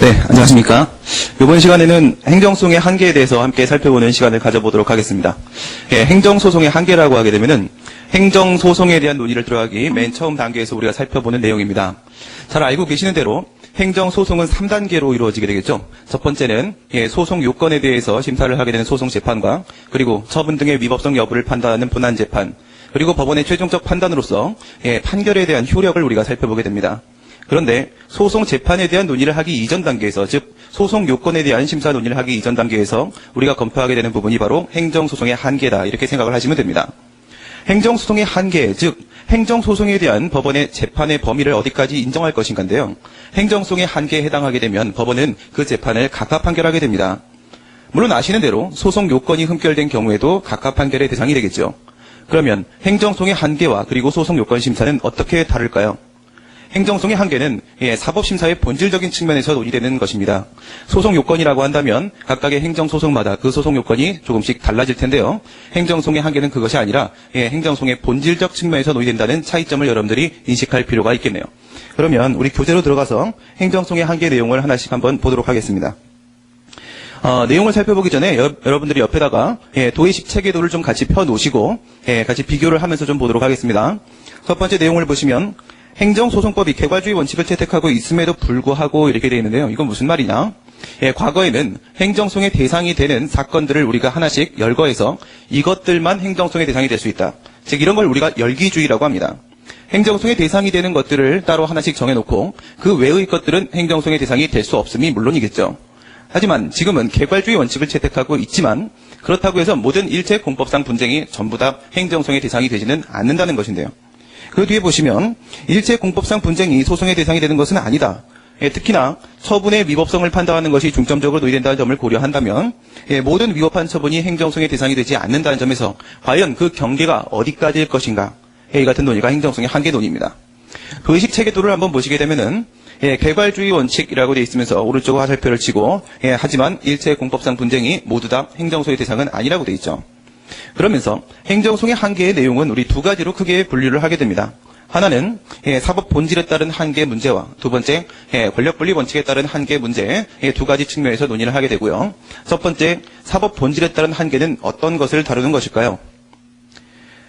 네, 안녕하십니까. 이번 시간에는 행정소송의 한계에 대해서 함께 살펴보는 시간을 가져보도록 하겠습니다. 행정소송의 한계라고 하게 되면은 행정소송에 대한 논의를 들어가기 맨 처음 단계에서 우리가 살펴보는 내용입니다. 잘 알고 계시는 대로 행정소송은 3단계로 이루어지게 되겠죠. 첫 번째는 소송 요건에 대해서 심사를 하게 되는 소송재판과 그리고 처분 등의 위법성 여부를 판단하는 본안재판, 그리고 법원의 최종적 판단으로서 판결에 대한 효력을 우리가 살펴보게 됩니다. 그런데 소송 재판에 대한 논의를 하기 이전 단계에서, 즉 소송 요건에 대한 심사 논의를 하기 이전 단계에서 우리가 검토하게 되는 부분이 바로 행정소송의 한계다, 이렇게 생각을 하시면 됩니다. 행정소송의 한계, 즉 행정소송에 대한 법원의 재판의 범위를 어디까지 인정할 것인가인데요. 행정소송의 한계에 해당하게 되면 법원은 그 재판을 각하 판결하게 됩니다. 물론 아시는 대로 소송 요건이 흠결된 경우에도 각하 판결의 대상이 되겠죠. 그러면 행정소송의 한계와 그리고 소송 요건 심사는 어떻게 다를까요? 행정소송의 한계는 사법심사의 본질적인 측면에서 논의되는 것입니다. 소송 요건이라고 한다면 각각의 행정소송마다 그 소송 요건이 조금씩 달라질 텐데요. 행정소송의 한계는 그것이 아니라 행정소송의 본질적 측면에서 논의된다는 차이점을 여러분들이 인식할 필요가 있겠네요. 그러면 우리 교재로 들어가서 행정소송의 한계 내용을 하나씩 한번 보도록 하겠습니다. 내용을 살펴보기 전에 여러분들이 옆에다가 도의식 체계도를 좀 같이 펴놓으시고 같이 비교를 하면서 좀 보도록 하겠습니다. 첫 번째 내용을 보시면 행정소송법이 개괄주의 원칙을 채택하고 있음에도 불구하고 이렇게 되어 있는데요. 이건 무슨 말이냐? 과거에는 행정소송의 대상이 되는 사건들을 우리가 하나씩 열거해서 이것들만 행정소송의 대상이 될 수 있다. 즉 이런 걸 우리가 열기주의라고 합니다. 행정소송의 대상이 되는 것들을 따로 하나씩 정해놓고 그 외의 것들은 행정소송의 대상이 될 수 없음이 물론이겠죠. 하지만 지금은 개괄주의 원칙을 채택하고 있지만 그렇다고 해서 모든 일체 공법상 분쟁이 전부 다 행정소송의 대상이 되지는 않는다는 것인데요. 그 뒤에 보시면 일체 공법상 분쟁이 소송의 대상이 되는 것은 아니다. 특히나 처분의 위법성을 판단하는 것이 중점적으로 논의된다는 점을 고려한다면 모든 위법한 처분이 행정소송의 대상이 되지 않는다는 점에서 과연 그 경계가 어디까지일 것인가, 이 같은 논의가 행정소송의 한계 논의입니다. 그 의식 체계도를 한번 보시게 되면은 개괄주의 원칙이라고 되어 있으면서 오른쪽 화살표를 치고 하지만 일체 공법상 분쟁이 모두 다 행정소의 대상은 아니라고 되어 있죠. 그러면서 행정소송의 한계의 내용은 우리 두 가지로 크게 분류를 하게 됩니다. 하나는 사법 본질에 따른 한계 문제와 두 번째 권력분리 원칙에 따른 한계 문제, 두 가지 측면에서 논의를 하게 되고요. 첫 번째 사법 본질에 따른 한계는 어떤 것을 다루는 것일까요?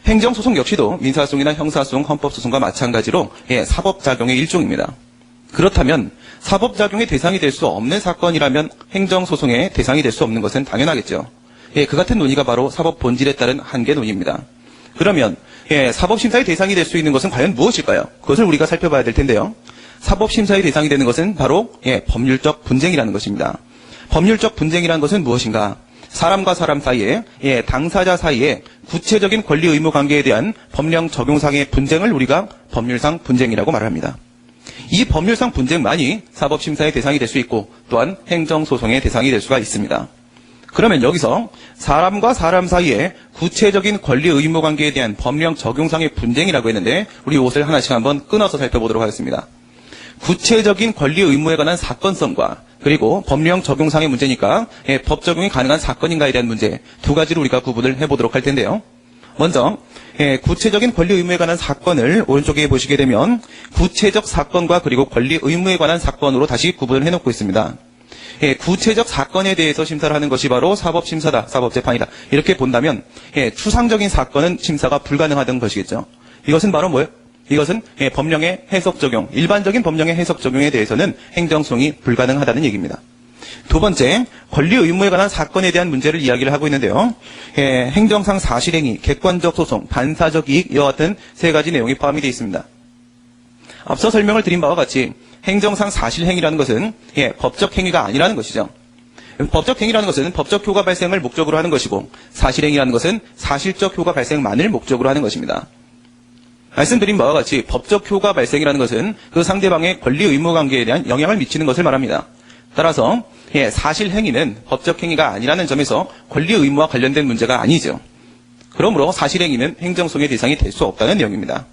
행정소송 역시도 민사소송이나 형사소송, 헌법소송과 마찬가지로 사법작용의 일종입니다. 그렇다면 사법작용의 대상이 될 수 없는 사건이라면 행정소송의 대상이 될 수 없는 것은 당연하겠죠. 그 같은 논의가 바로 사법 본질에 따른 한계 논의입니다. 그러면 사법심사의 대상이 될 수 있는 것은 과연 무엇일까요? 그것을 우리가 살펴봐야 될 텐데요. 사법심사의 대상이 되는 것은 바로 법률적 분쟁이라는 것입니다. 법률적 분쟁이라는 것은 무엇인가? 사람과 사람 사이에, 당사자 사이에 구체적인 권리 의무 관계에 대한 법령 적용상의 분쟁을 우리가 법률상 분쟁이라고 말합니다. 이 법률상 분쟁만이 사법심사의 대상이 될 수 있고 또한 행정소송의 대상이 될 수가 있습니다. 그러면 여기서 사람과 사람 사이에 구체적인 권리 의무 관계에 대한 법령 적용상의 분쟁이라고 했는데 우리 이것을 하나씩 한번 끊어서 살펴보도록 하겠습니다. 구체적인 권리 의무에 관한 사건성과 그리고 법령 적용상의 문제니까 법 적용이 가능한 사건인가에 대한 문제, 두 가지로 우리가 구분을 해보도록 할 텐데요. 먼저 구체적인 권리 의무에 관한 사건을 오른쪽에 보시게 되면 구체적 사건과 그리고 권리 의무에 관한 사건으로 다시 구분을 해놓고 있습니다. 구체적 사건에 대해서 심사를 하는 것이 바로 사법심사다, 사법재판이다. 이렇게 본다면 추상적인 사건은 심사가 불가능하던 것이겠죠. 이것은 바로 뭐예요? 이것은 법령의 해석 적용, 일반적인 법령의 해석 적용에 대해서는 행정소송이 불가능하다는 얘기입니다. 두 번째, 권리 의무에 관한 사건에 대한 문제를 이야기를 하고 있는데요. 행정상 사실행위, 객관적 소송, 반사적 이익, 이와 같은 세 가지 내용이 포함이 되어 있습니다. 앞서 설명을 드린 바와 같이 행정상 사실행위라는 것은 법적 행위가 아니라는 것이죠. 법적 행위라는 것은 법적 효과 발생을 목적으로 하는 것이고 사실행위라는 것은 사실적 효과 발생만을 목적으로 하는 것입니다. 말씀드린 바와 같이 법적 효과 발생이라는 것은 그 상대방의 권리 의무 관계에 대한 영향을 미치는 것을 말합니다. 따라서 사실행위는 법적 행위가 아니라는 점에서 권리 의무와 관련된 문제가 아니죠. 그러므로 사실행위는 행정소송의 대상이 될 수 없다는 내용입니다.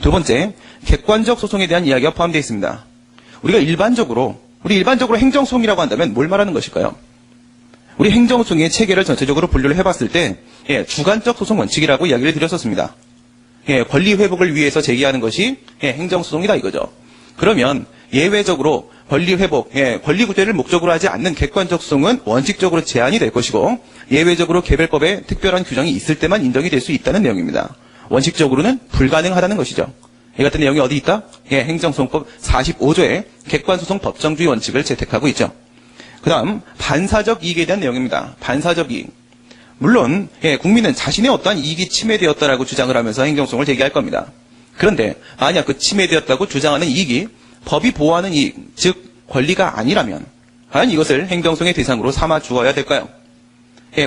두 번째, 객관적 소송에 대한 이야기가 포함되어 있습니다. 우리가 일반적으로 행정소송이라고 한다면 뭘 말하는 것일까요? 우리 행정소송의 체계를 전체적으로 분류를 해봤을 때 주관적 소송 원칙이라고 이야기를 드렸었습니다. 권리 회복을 위해서 제기하는 것이 행정소송이다 이거죠. 그러면 예외적으로 권리 회복, 권리 구제를 목적으로 하지 않는 객관적 소송은 원칙적으로 제한이 될 것이고 예외적으로 개별법에 특별한 규정이 있을 때만 인정이 될 수 있다는 내용입니다. 원칙적으로는 불가능하다는 것이죠. 이 같은 내용이 어디 있다? 행정소송법 45조에 객관소송 법정주의 원칙을 채택하고 있죠. 그 다음 반사적 이익에 대한 내용입니다. 반사적 이익. 물론 국민은 자신의 어떠한 이익이 침해되었다라고 주장을 하면서 행정소송을 제기할 겁니다. 그런데 만약 그 침해되었다고 주장하는 이익이 법이 보호하는 이익, 즉 권리가 아니라면 과연 이것을 행정소송의 대상으로 삼아 주어야 될까요?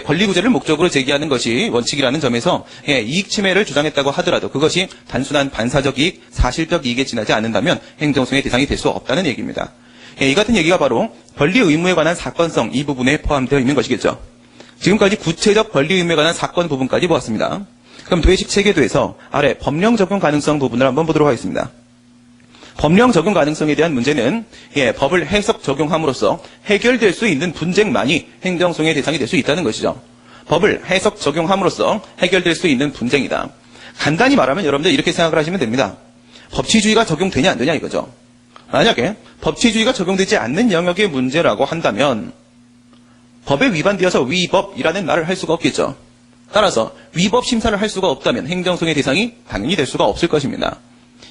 권리 구제를 목적으로 제기하는 것이 원칙이라는 점에서 이익 침해를 주장했다고 하더라도 그것이 단순한 반사적 이익, 사실적 이익에 지나지 않는다면 행정소송의 대상이 될 수 없다는 얘기입니다. 이 같은 얘기가 바로 권리 의무에 관한 사건성 이 부분에 포함되어 있는 것이겠죠. 지금까지 구체적 권리 의무에 관한 사건 부분까지 보았습니다. 그럼 도의식 체계도에서 아래 법령 적용 가능성 부분을 한번 보도록 하겠습니다. 법령 적용 가능성에 대한 문제는 법을 해석 적용함으로써 해결될 수 있는 분쟁만이 행정소송의 대상이 될 수 있다는 것이죠. 법을 해석 적용함으로써 해결될 수 있는 분쟁이다. 간단히 말하면 여러분들 이렇게 생각을 하시면 됩니다. 법치주의가 적용되냐 안 되냐 이거죠. 만약에 법치주의가 적용되지 않는 영역의 문제라고 한다면 법에 위반되어서 위법이라는 말을 할 수가 없겠죠. 따라서 위법 심사를 할 수가 없다면 행정소송의 대상이 당연히 될 수가 없을 것입니다.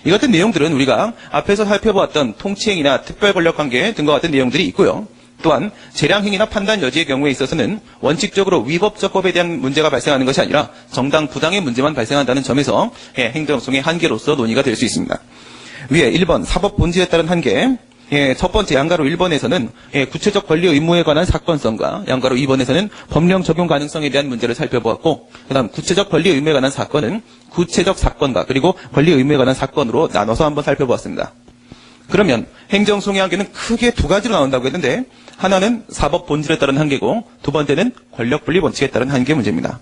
이 같은 내용들은 우리가 앞에서 살펴보았던 통치행위나 특별권력관계 등과 같은 내용들이 있고요. 또한 재량행위나 판단 여지의 경우에 있어서는 원칙적으로 위법적 법에 대한 문제가 발생하는 것이 아니라 정당 부당의 문제만 발생한다는 점에서 행정소송의 한계로서 논의가 될 수 있습니다. 위에 1번 사법 본질에 따른 한계, 첫 번째 양가로 1번에서는 구체적 권리 의무에 관한 사건성과 양가로 2번에서는 법령 적용 가능성에 대한 문제를 살펴보았고 그 다음 구체적 권리 의무에 관한 사건은 구체적 사건과 그리고 권리 의무에 관한 사건으로 나눠서 한번 살펴보았습니다. 그러면 행정소송의 한계는 크게 두 가지로 나온다고 했는데 하나는 사법 본질에 따른 한계고 두 번째는 권력분립 원칙에 따른 한계 문제입니다.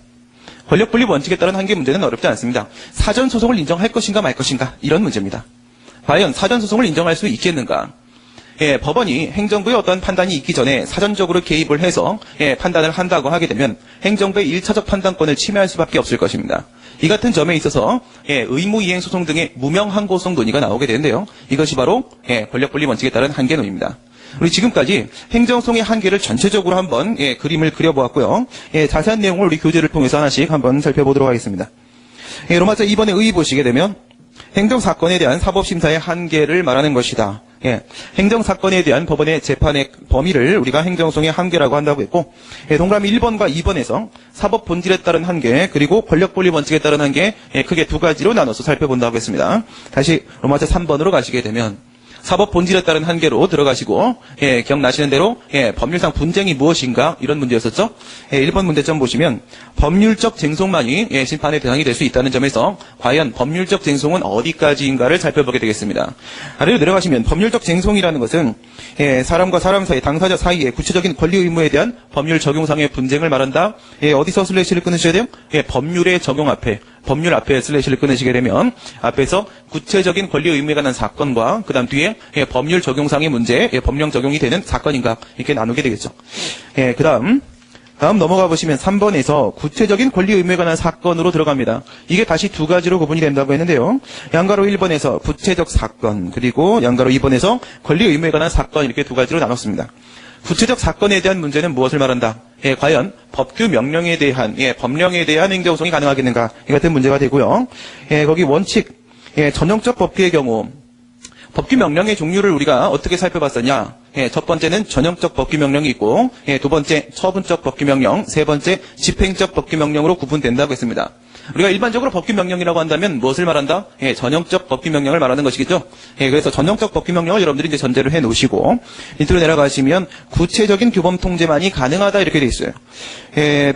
권력분립 원칙에 따른 한계 문제는 어렵지 않습니다. 사전소송을 인정할 것인가 말 것인가 이런 문제입니다. 과연 사전소송을 인정할 수 있겠는가? 법원이 행정부의 어떤 판단이 있기 전에 사전적으로 개입을 해서 판단을 한다고 하게 되면 행정부의 1차적 판단권을 침해할 수밖에 없을 것입니다. 이 같은 점에 있어서 의무이행소송 등의 무명항고성 논의가 나오게 되는데요. 이것이 바로 권력분립 원칙에 따른 한계 논의입니다. 우리 지금까지 행정소송의 한계를 전체적으로 한번 그림을 그려보았고요. 자세한 내용을 우리 교재를 통해서 하나씩 한번 살펴보도록 하겠습니다. 로마서 2번의 의 보시게 되면 행정사건에 대한 사법심사의 한계를 말하는 것이다. 행정사건에 대한 법원의 재판의 범위를 우리가 행정소송의 한계라고 한다고 했고 동그라미 1번과 2번에서 사법 본질에 따른 한계 그리고 권력분립 원칙에 따른 한계 크게 두 가지로 나눠서 살펴본다고 했습니다. 다시 로마서 3번으로 가시게 되면 사법 본질에 따른 한계로 들어가시고 기억나시는 대로 법률상 분쟁이 무엇인가 이런 문제였었죠. 1번 문제점 보시면 법률적 쟁송만이 심판의 대상이 될 수 있다는 점에서 과연 법률적 쟁송은 어디까지인가를 살펴보게 되겠습니다. 아래로 내려가시면 법률적 쟁송이라는 것은 사람과 사람 사이 당사자 사이의 구체적인 권리 의무에 대한 법률 적용상의 분쟁을 말한다. 어디서 슬래시를 끊으셔야 돼요? 법률의 적용 앞에 법률 앞에 슬래시를 끊으시게 되면 앞에서 구체적인 권리 의무에 관한 사건과 그 다음 뒤에 법률 적용상의 문제, 법령 적용이 되는 사건인가 이렇게 나누게 되겠죠. 그 다음 넘어가 보시면 3번에서 구체적인 권리 의무에 관한 사건으로 들어갑니다. 이게 다시 두 가지로 구분이 된다고 했는데요. 양가로 1번에서 구체적 사건 그리고 양가로 2번에서 권리 의무에 관한 사건 이렇게 두 가지로 나눴습니다. 구체적 사건에 대한 문제는 무엇을 말한다? 과연 법규 명령에 대한 법령에 대한 행정소송이 가능하겠는가? 이 같은 문제가 되고요. 거기 원칙 전형적 법규의 경우 법규 명령의 종류를 우리가 어떻게 살펴봤었냐? 첫 번째는 전형적 법규 명령이 있고 두 번째 처분적 법규 명령, 세 번째 집행적 법규 명령으로 구분된다고 했습니다. 우리가 일반적으로 법규 명령이라고 한다면 무엇을 말한다? 전형적 법규 명령을 말하는 것이겠죠. 그래서 전형적 법규 명령을 여러분들이 이제 전제를 해 놓으시고 밑으로 내려가시면 구체적인 규범 통제만이 가능하다 이렇게 돼 있어요.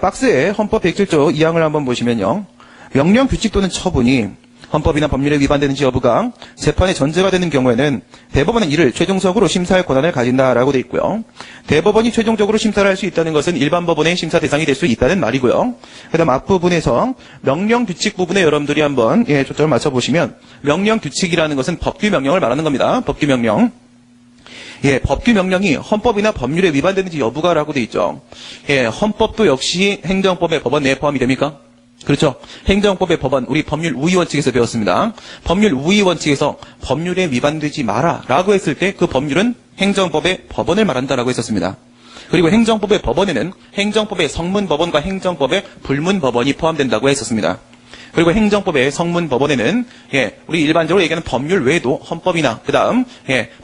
박스에 헌법 107조 2항을 한번 보시면요. 명령, 규칙 또는 처분이 헌법이나 법률에 위반되는지 여부가 재판의 전제가 되는 경우에는 대법원은 이를 최종적으로 심사할 권한을 가진다라고 돼 있고요. 대법원이 최종적으로 심사를 할 수 있다는 것은 일반 법원의 심사 대상이 될 수 있다는 말이고요. 그다음 앞부분에서 명령 규칙 부분에 여러분들이 한번 초점을 맞춰보시면 명령 규칙이라는 것은 법규 명령을 말하는 겁니다. 법규 명령. 법규 명령이 헌법이나 법률에 위반되는지 여부가라고 돼 있죠. 헌법도 역시 행정법의 법원 내에 포함이 됩니까? 그렇죠. 행정법의 법원, 우리 법률 우위 원칙에서 배웠습니다. 법률 우위 원칙에서 법률에 위반되지 마라 라고 했을 때 그 법률은 행정법의 법원을 말한다라고 했었습니다. 그리고 행정법의 법원에는 행정법의 성문법원과 행정법의 불문법원이 포함된다고 했었습니다. 그리고 행정법의 성문법원에는 우리 일반적으로 얘기하는 법률 외에도 헌법이나 그다음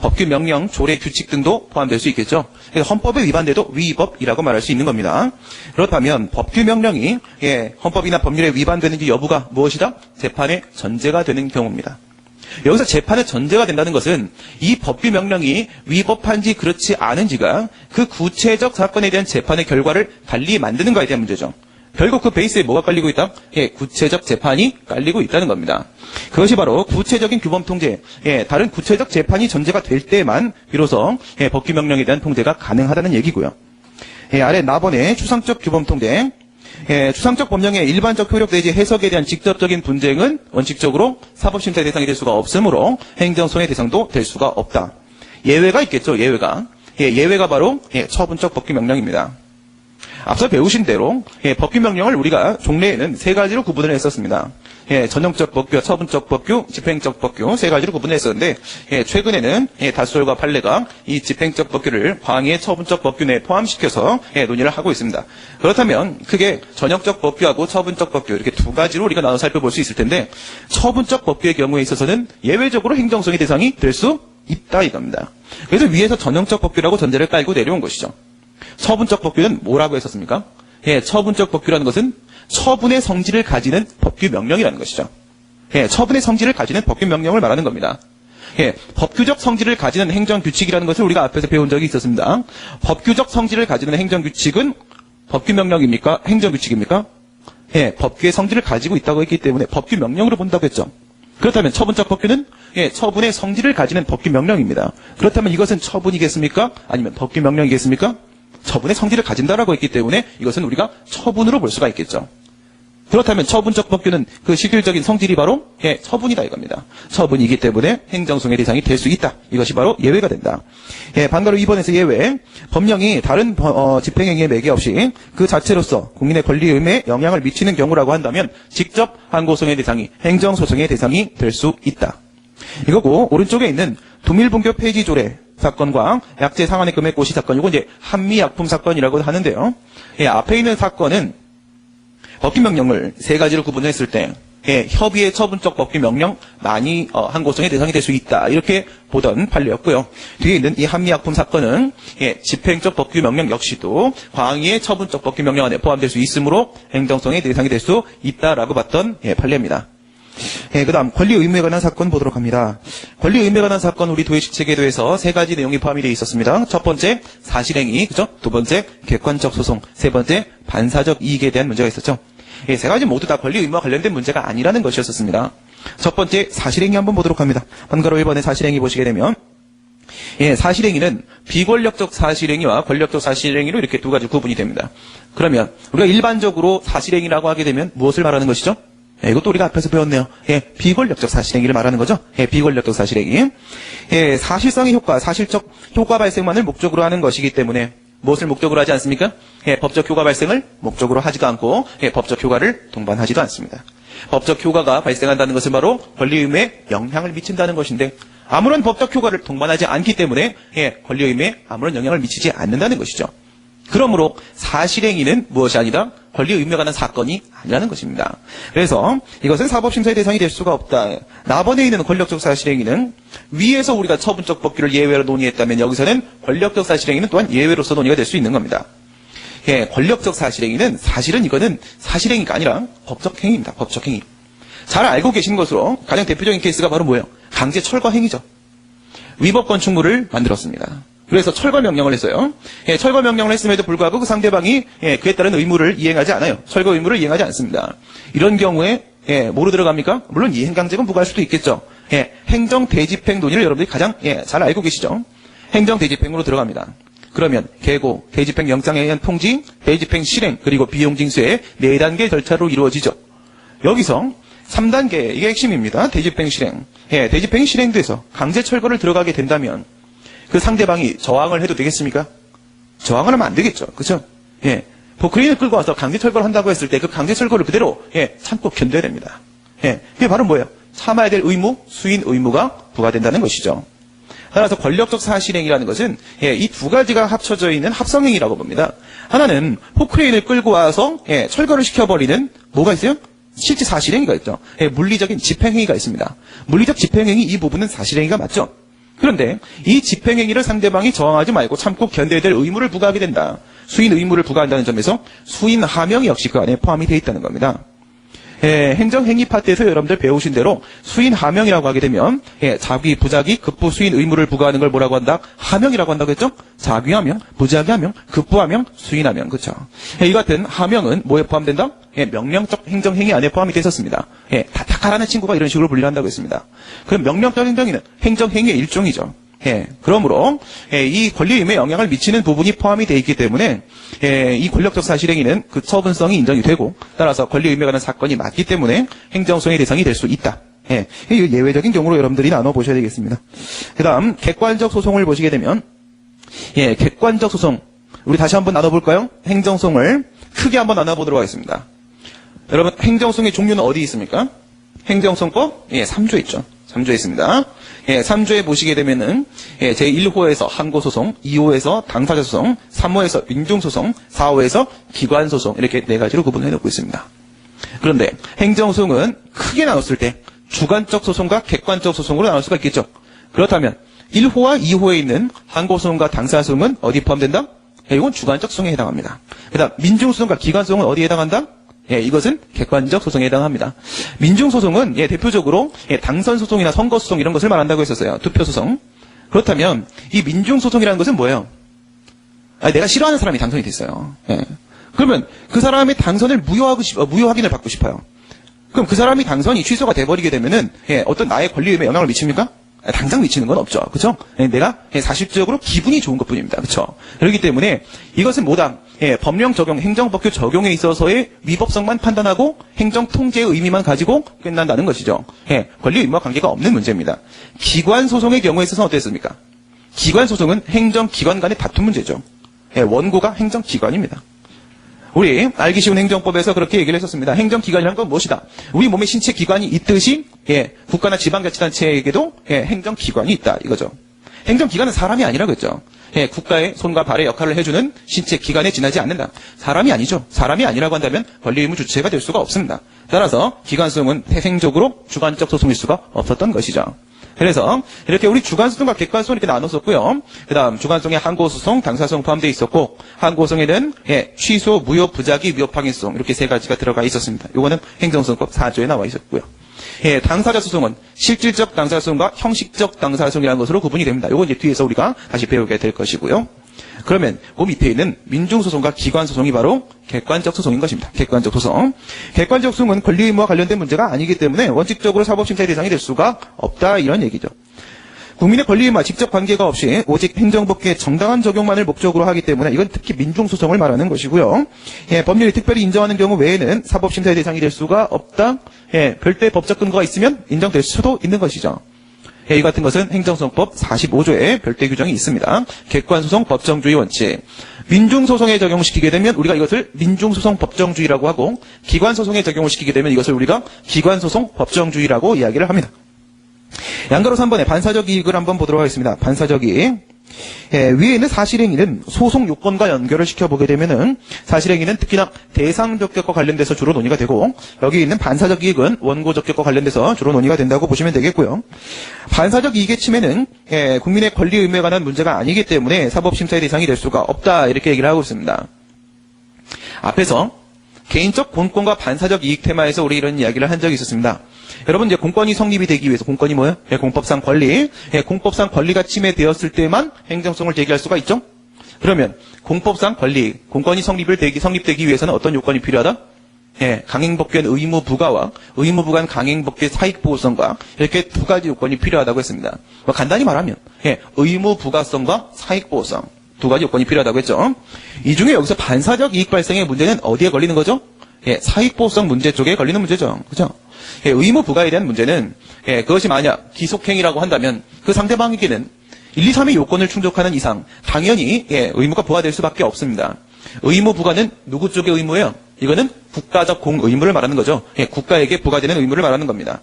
법규, 명령, 조례, 규칙 등도 포함될 수 있겠죠. 그래서 헌법에 위반돼도 위법이라고 말할 수 있는 겁니다. 그렇다면 법규, 명령이 헌법이나 법률에 위반되는지 여부가 무엇이다? 재판의 전제가 되는 경우입니다. 여기서 재판의 전제가 된다는 것은 이 법규 명령이 위법한지 그렇지 않은지가 그 구체적 사건에 대한 재판의 결과를 달리 만드는 것에 대한 문제죠. 결국 그 베이스에 뭐가 깔리고 있다? 구체적 재판이 깔리고 있다는 겁니다. 그것이 바로 구체적인 규범 통제, 다른 구체적 재판이 전제가 될 때만 비로소 법규 명령에 대한 통제가 가능하다는 얘기고요. 아래 나번의 추상적 규범 통제, 추상적 법령의 일반적 효력 내지 해석에 대한 직접적인 분쟁은 원칙적으로 사법심사의 대상이 될 수가 없으므로 행정소송의 대상도 될 수가 없다. 예외가 있겠죠, 예외가. 예외가 바로 처분적 법규 명령입니다. 앞서 배우신 대로 법규 명령을 우리가 종래에는 세 가지로 구분을 했었습니다. 전형적 법규, 처분적 법규, 집행적 법규 세 가지로 구분을 했었는데 최근에는 다수결과 판례가 이 집행적 법규를 광의의 처분적 법규 내에 포함시켜서 논의를 하고 있습니다. 그렇다면 크게 전형적 법규하고 처분적 법규 이렇게 두 가지로 우리가 나눠 살펴볼 수 있을 텐데 처분적 법규의 경우에 있어서는 예외적으로 행정소송의 대상이 될 수 있다 이겁니다. 그래서 위에서 전형적 법규라고 전제를 깔고 내려온 것이죠. 처분적 법규는 뭐라고 했었습니까? 처분적 법규라는 것은 처분의 성질을 가지는 법규 명령이라는 것이죠. 처분의 성질을 가지는 법규 명령을 말하는 겁니다. 법규적 성질을 가지는 행정규칙이라는 것을 우리가 앞에서 배운 적이 있었습니다. 법규적 성질을 가지는 행정규칙은 법규 명령입니까? 행정규칙입니까? 법규의 성질을 가지고 있다고 했기 때문에 법규 명령으로 본다고 했죠. 그렇다면 처분적 법규는 처분의 성질을 가지는 법규 명령입니다. 그렇다면 이것은 처분이겠습니까? 아니면 법규 명령이겠습니까? 처분의 성질을 가진다라고 했기 때문에 이것은 우리가 처분으로 볼 수가 있겠죠. 그렇다면 처분적 법규는 그 실질적인 성질이 바로 처분이다 이겁니다. 처분이기 때문에 행정소송의 대상이 될 수 있다. 이것이 바로 예외가 된다. 반가로 2번에서 예외, 법령이 다른 집행행위에 매개 없이 그 자체로서 국민의 권리 의무에 영향을 미치는 경우라고 한다면 직접 항고소송의 대상이 행정소송의 대상이 될 수 있다. 이거고 오른쪽에 있는 두밀분교 폐지 조례 사건과 약재 상한의 금액 고시 사건, 이건 이제 한미약품 사건이라고 하는데요. 앞에 있는 사건은 법규 명령을 세 가지로 구분했을 때 협의의 처분적 법규 명령 많이 항고소송의 대상이 될 수 있다 이렇게 보던 판례였고요. 뒤에 있는 이 한미약품 사건은 집행적 법규 명령 역시도 광의의 처분적 법규 명령 안에 포함될 수 있으므로 행정소송의 대상이 될 수 있다라고 봤던 판례입니다. 그 다음 권리 의무에 관한 사건 보도록 합니다. 권리 의무에 관한 사건 우리 도의식체계도에서 세 가지 내용이 포함이 되어 있었습니다. 첫 번째 사실행위, 그죠? 두 번째 객관적 소송, 세 번째 반사적 이익에 대한 문제가 있었죠. 세 가지 모두 다 권리 의무와 관련된 문제가 아니라는 것이었습니다. 첫 번째 사실행위 한번 보도록 합니다. 번가로 1번에 사실행위 보시게 되면 사실행위는 비권력적 사실행위와 권력적 사실행위로 이렇게 두 가지 구분이 됩니다. 그러면 우리가 일반적으로 사실행위라고 하게 되면 무엇을 말하는 것이죠? 이것도 우리가 앞에서 배웠네요. 비권력적 사실행위를 말하는 거죠. 비권력적 사실행위. 사실성의 효과, 사실적 효과 발생만을 목적으로 하는 것이기 때문에 무엇을 목적으로 하지 않습니까? 법적 효과 발생을 목적으로 하지도 않고 법적 효과를 동반하지도 않습니다. 법적 효과가 발생한다는 것은 바로 권리 의무에 영향을 미친다는 것인데 아무런 법적 효과를 동반하지 않기 때문에 권리 의무에 아무런 영향을 미치지 않는다는 것이죠. 그러므로 사실행위는 무엇이 아니다? 권리 의무에 관한 사건이 아니라는 것입니다. 그래서 이것은 사법심사의 대상이 될 수가 없다. 나번에 있는 권력적 사실행위는 위에서 우리가 처분적 법규를 예외로 논의했다면 여기서는 권력적 사실행위는 또한 예외로서 논의가 될 수 있는 겁니다. 권력적 사실행위는 사실은 이거는 사실행위가 아니라 법적 행위입니다. 법적 행위. 잘 알고 계신 것으로 가장 대표적인 케이스가 바로 뭐예요? 강제 철거 행위죠. 위법 건축물을 만들었습니다. 그래서 철거 명령을 했어요. 철거 명령을 했음에도 불구하고 그 상대방이 그에 따른 의무를 이행하지 않아요. 철거 의무를 이행하지 않습니다. 이런 경우에 뭐로 들어갑니까? 물론 이행강제가 부과할 수도 있겠죠. 행정대집행 논의를 여러분들이 가장 잘 알고 계시죠. 행정대집행으로 들어갑니다. 그러면 계고, 대집행 영장에 의한 통지, 대집행 실행, 그리고 비용 징수의 4단계 절차로 이루어지죠. 여기서 3단계, 이게 핵심입니다. 대집행 실행. 대집행이 실행돼서 강제 철거를 들어가게 된다면 그 상대방이 저항을 해도 되겠습니까? 저항을 하면 안 되겠죠. 그죠? 포크레인을 끌고 와서 강제 철거를 한다고 했을 때 그 강제 철거를 그대로 참고 견뎌야 됩니다. 그게 바로 뭐예요? 참아야 될 의무, 수인 의무가 부과된다는 것이죠. 따라서 권력적 사실행위라는 것은 이 두 가지가 합쳐져 있는 합성행위라고 봅니다. 하나는 포크레인을 끌고 와서 철거를 시켜버리는 뭐가 있어요? 실제 사실행위가 있죠. 물리적인 집행행위가 있습니다. 물리적 집행행위 이 부분은 사실행위가 맞죠. 그런데 이 집행행위를 상대방이 저항하지 말고 참고 견뎌야 될 의무를 부과하게 된다. 수인 의무를 부과한다는 점에서 수인 하명 역시 그 안에 포함이 되어 있다는 겁니다. 행정행위 파트에서 여러분들 배우신 대로 수인 하명이라고 하게 되면 자기, 부자기, 급부, 수인 의무를 부과하는 걸 뭐라고 한다? 하명이라고 한다고 했죠? 자기하명, 부자기하명, 급부하명, 수인하명. 그렇죠? 이 같은 하명은 뭐에 포함된다? 명령적 행정행위 안에 포함이 됐었습니다. 다탁하라는 친구가 이런 식으로 분류를 한다고 했습니다. 그럼 명령적 행정행위는 행정행위의 일종이죠. 그러므로 이 권리의무에 영향을 미치는 부분이 포함이 되어 있기 때문에 이 권력적 사실행위는 그 처분성이 인정이 되고 따라서 권리의무에 관한 사건이 맞기 때문에 행정소송의 대상이 될 수 있다. 이 예외적인 경우로 여러분들이 나눠보셔야 되겠습니다. 그 다음 객관적 소송을 보시게 되면 객관적 소송 우리 다시 한번 나눠볼까요? 행정소송을 크게 한번 나눠보도록 하겠습니다. 여러분 행정소송의 종류는 어디 있습니까? 행정소송법 3조에 있죠. 3조에 있습니다. 3조에 보시게 되면은 제1호에서 항고소송, 2호에서 당사자소송, 3호에서 민중소송, 4호에서 기관소송 이렇게 네 가지로 구분해 놓고 있습니다. 그런데 행정소송은 크게 나눴을 때 주관적 소송과 객관적 소송으로 나눌 수가 있겠죠. 그렇다면 1호와 2호에 있는 항고소송과 당사자소송은 어디 포함된다? 이건 주관적 소송에 해당합니다. 그 다음 민중소송과 기관소송은 어디에 해당한다? 이것은 객관적 소송에 해당합니다. 민중소송은 대표적으로 당선소송이나 선거소송 이런 것을 말한다고 했었어요. 투표소송. 그렇다면 이 민중소송이라는 것은 뭐예요? 내가 싫어하는 사람이 당선이 됐어요. 그러면 그 사람의 당선을 무효 확인을 받고 싶어요. 그럼 그 사람이 당선이 취소가 돼버리게 되면은 어떤 나의 권리의무에 영향을 미칩니까? 당장 미치는 건 없죠. 그렇죠? 내가 사실적으로 기분이 좋은 것뿐입니다. 그렇죠? 그렇기 때문에 이것은 뭐다? 법령 적용, 행정법규 적용에 있어서의 위법성만 판단하고 행정 통제의 의미만 가지고 끝난다는 것이죠. 권리 의무와 관계가 없는 문제입니다. 기관 소송의 경우에 있어서는 어땠습니까? 기관 소송은 행정기관 간의 다툼 문제죠. 원고가 행정기관입니다. 우리 알기 쉬운 행정법에서 그렇게 얘기를 했었습니다. 행정기관이라는 건 무엇이다? 우리 몸에 신체 기관이 있듯이 국가나 지방자치단체에게도 행정기관이 있다 이거죠. 행정기관은 사람이 아니라고 했죠. 국가의 손과 발의 역할을 해주는 신체 기관에 지나지 않는다. 사람이 아니죠. 사람이 아니라고 한다면 권리의무 주체가 될 수가 없습니다. 따라서 기관소송은 태생적으로 주관적 소송일 수가 없었던 것이죠. 그래서 이렇게 우리 주관소송과 객관소송 이렇게 나눴었고요. 그 다음 주관소송에 항고소송, 당사소송 포함되어 있었고 항고소송에는 취소, 무효, 부작위, 위협항해소송 이렇게 세 가지가 들어가 있었습니다. 이거는 행정소송법 4조에 나와 있었고요. 당사자 소송은 실질적 당사소송과 형식적 당사소송이라는 것으로 구분이 됩니다. 이건 이제 뒤에서 우리가 다시 배우게 될 것이고요. 그러면 그 밑에 있는 민중소송과 기관소송이 바로 객관적 소송인 것입니다. 객관적 소송. 객관적 소송은 권리의무와 관련된 문제가 아니기 때문에 원칙적으로 사법심사의 대상이 될 수가 없다 이런 얘기죠. 국민의 권리의무와 직접 관계가 없이 오직 행정법규의 정당한 적용만을 목적으로 하기 때문에 이건 특히 민중소송을 말하는 것이고요. 법률이 특별히 인정하는 경우 외에는 사법심사의 대상이 될 수가 없다. 별도의 법적 근거가 있으면 인정될 수도 있는 것이죠. 이 같은 것은 행정소송법 45조에 별도의 규정이 있습니다. 객관소송 법정주의 원칙. 민중소송에 적용시키게 되면 우리가 이것을 민중소송 법정주의라고 하고 기관소송에 적용을 시키게 되면 이것을 우리가 기관소송 법정주의라고 이야기를 합니다. 양가로 3번에 반사적 이익을 한번 보도록 하겠습니다. 반사적 이익. 위에 있는 사실행위는 소송 요건과 연결을 시켜보게 되면은 사실행위는 특히나 대상 적격과 관련돼서 주로 논의가 되고 여기 있는 반사적 이익은 원고 적격과 관련돼서 주로 논의가 된다고 보시면 되겠고요. 반사적 이익의 침해는 국민의 권리 의무에 관한 문제가 아니기 때문에 사법심사의 대상이 될 수가 없다 이렇게 얘기를 하고 있습니다. 앞에서 개인적 공권과 반사적 이익 테마에서 우리 이런 이야기를 한 적이 있었습니다. 여러분 이제 공권이 성립이 되기 위해서 공권이 뭐예요? 공법상 권리. 공법상 권리가 침해되었을 때만 행정성을 제기할 수가 있죠. 그러면 공법상 권리, 공권이 성립되기 위해서는 어떤 요건이 필요하다? 강행법규의 의무 부과와 의무 부과한 강행법규의 사익보호성과 이렇게 두 가지 요건이 필요하다고 했습니다. 간단히 말하면 의무 부과성과 사익보호성 두 가지 요건이 필요하다고 했죠. 이 중에 여기서 반사적 이익 발생의 문제는 어디에 걸리는 거죠? 사익보호성 문제 쪽에 걸리는 문제죠. 그죠? 의무 부과에 대한 문제는 그것이 만약 기속행위라고 한다면 그 상대방에게는 1, 2, 3의 요건을 충족하는 이상 당연히 의무가 부과될 수밖에 없습니다. 의무 부과는 누구 쪽의 의무예요? 이거는 국가적 공의무를 말하는 거죠. 국가에게 부과되는 의무를 말하는 겁니다.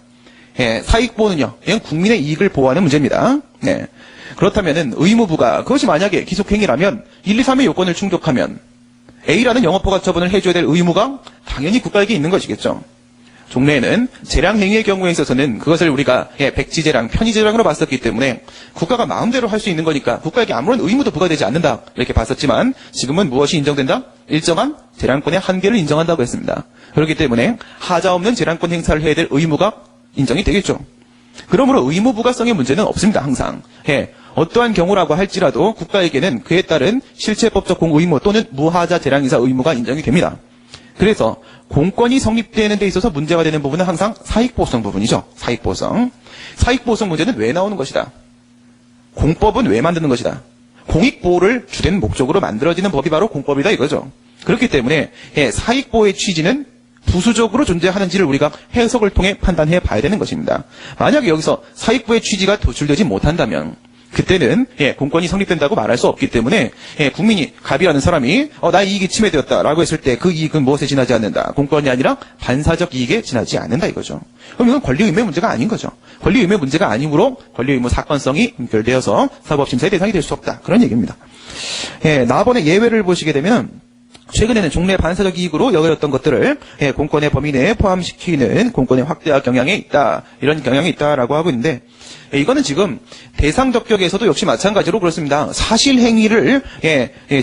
사익보호는요. 이건 국민의 이익을 보호하는 문제입니다. 그렇다면은 의무부가 그것이 만약에 기속행위라면 1, 2, 3의 요건을 충족하면 A라는 영업허가 처분을 해줘야 될 의무가 당연히 국가에게 있는 것이겠죠. 종래에는 재량행위의 경우에 있어서는 그것을 우리가 백지재량, 편의재량으로 봤었기 때문에 국가가 마음대로 할 수 있는 거니까 국가에게 아무런 의무도 부과되지 않는다 이렇게 봤었지만 지금은 무엇이 인정된다? 일정한 재량권의 한계를 인정한다고 했습니다. 그렇기 때문에 하자 없는 재량권 행사를 해야 될 의무가 인정이 되겠죠. 그러므로 의무 부과성의 문제는 없습니다. 항상. 어떠한 경우라고 할지라도 국가에게는 그에 따른 실체법적 공의무 또는 무하자 재량행사 의무가 인정이 됩니다. 그래서 공권이 성립되는 데 있어서 문제가 되는 부분은 항상 사익보성 부분이죠. 사익보성. 사익보성 문제는 왜 나오는 것이다? 공법은 왜 만드는 것이다? 공익보호를 주된 목적으로 만들어지는 법이 바로 공법이다 이거죠. 그렇기 때문에 사익보호의 취지는 부수적으로 존재하는지를 우리가 해석을 통해 판단해 봐야 되는 것입니다. 만약에 여기서 사익보호의 취지가 도출되지 못한다면 그때는 공권이 성립된다고 말할 수 없기 때문에 국민이 갑이라는 사람이 나의 이익이 침해되었다라고 했을 때 그 이익은 무엇에 지나지 않는다. 공권이 아니라 반사적 이익에 지나지 않는다 이거죠. 그럼 이건 권리의무의 문제가 아닌 거죠. 권리의무의 문제가 아니므로 권리의무 사건성이 연결되어서 사법심사의 대상이 될 수 없다. 그런 얘기입니다. 나번의 예외를 보시게 되면 최근에는 종래 반사적 이익으로 여겨졌던 것들을 공권의 범위 내에 포함시키는 공권의 확대화 경향에 있다. 이런 경향이 있다라고 하고 있는데 이거는 지금 대상 적격에서도 역시 마찬가지로 그렇습니다. 사실 행위를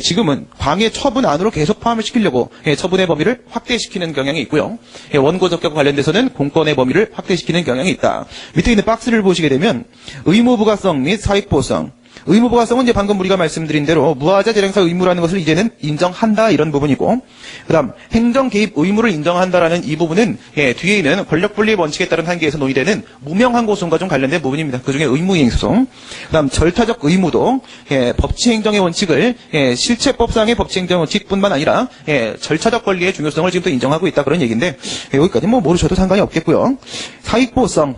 지금은 광해 처분 안으로 계속 포함을 시키려고 처분의 범위를 확대시키는 경향이 있고요. 원고 적격 관련돼서는 공권의 범위를 확대시키는 경향이 있다. 밑에 있는 박스를 보시게 되면 의무부가성 및 사익보호성. 의무부가성은 이제 방금 우리가 말씀드린 대로 무하자 재량사 의무라는 것을 이제는 인정한다 이런 부분이고, 그다음 행정 개입 의무를 인정한다라는 이 부분은 뒤에 있는 권력분리 원칙에 따른 한계에서 논의되는 무명항고 소송과 좀 관련된 부분입니다. 그중에 의무이행 소송. 그다음 절차적 의무도 법치행정의 원칙을 실체법상의 법치행정 원칙뿐만 아니라 절차적 권리의 중요성을 지금 또 인정하고 있다 그런 얘기인데 여기까지 뭐 모르셔도 상관이 없겠고요. 사익보호성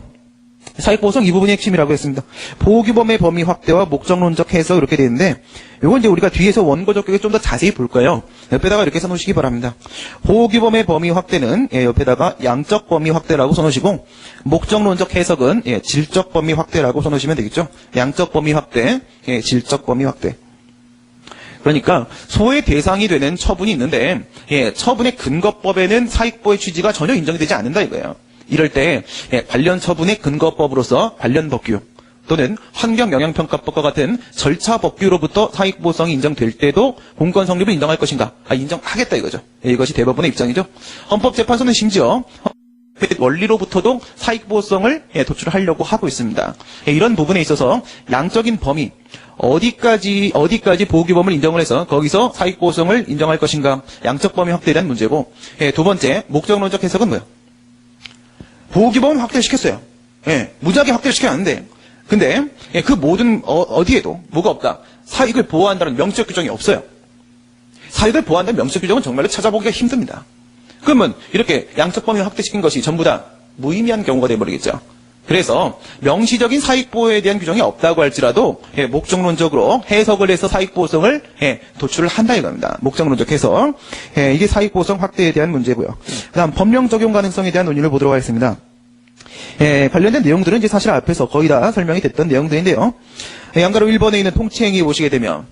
이 부분이 핵심이라고 했습니다. 보호규범의 범위 확대와 목적론적 해석 이렇게 되어 있는데 이건 이제 우리가 뒤에서 원고 적격에 좀 더 자세히 볼 거예요. 옆에다가 이렇게 써놓으시기 바랍니다. 보호규범의 범위 확대는 옆에다가 양적 범위 확대라고 써놓으시고 목적론적 해석은 질적 범위 확대라고 써놓으시면 되겠죠. 양적 범위 확대, 질적 범위 확대. 그러니까 소의 대상이 되는 처분이 있는데 처분의 근거법에는 사익보호의 취지가 전혀 인정이 되지 않는다 이거예요. 이럴 때 관련 처분의 근거법으로서 관련 법규 또는 환경영향평가법과 같은 절차 법규로부터 사익보호성이 인정될 때도 공권 성립을 인정할 것인가? 인정하겠다 이거죠. 이것이 대법원의 입장이죠. 헌법재판소는 심지어 원리로부터도 사익보호성을 도출하려고 하고 있습니다. 이런 부분에 있어서 양적인 범위 어디까지 보호규범을 인정을 해서 거기서 사익보호성을 인정할 것인가? 양적 범위 확대에 대한 문제고, 두 번째 목적론적 해석은 뭐예요? 보호규범은 확대시켰어요. 무지하게 확대시켜놨는데 근데 그 모든 어디에도 뭐가 없다. 사익을 보호한다는 명시적 규정이 없어요. 사익을 보호한다는 명시적 규정은 정말로 찾아보기가 힘듭니다. 그러면 이렇게 양적 범위를 확대시킨 것이 전부 다 무의미한 경우가 되어버리겠죠. 그래서 명시적인 사익보호에 대한 규정이 없다고 할지라도 목적론적으로 해석을 해서 사익보호성을 도출을 한다 이겁니다. 목적론적 해석. 이게 사익보호성 확대에 대한 문제고요. 그다음 법령 적용 가능성에 대한 논의를 보도록 하겠습니다. 관련된 내용들은 이제 사실 앞에서 거의 다 설명이 됐던 내용들인데요. 양가로 1번에 있는 통치행위 보시게 되면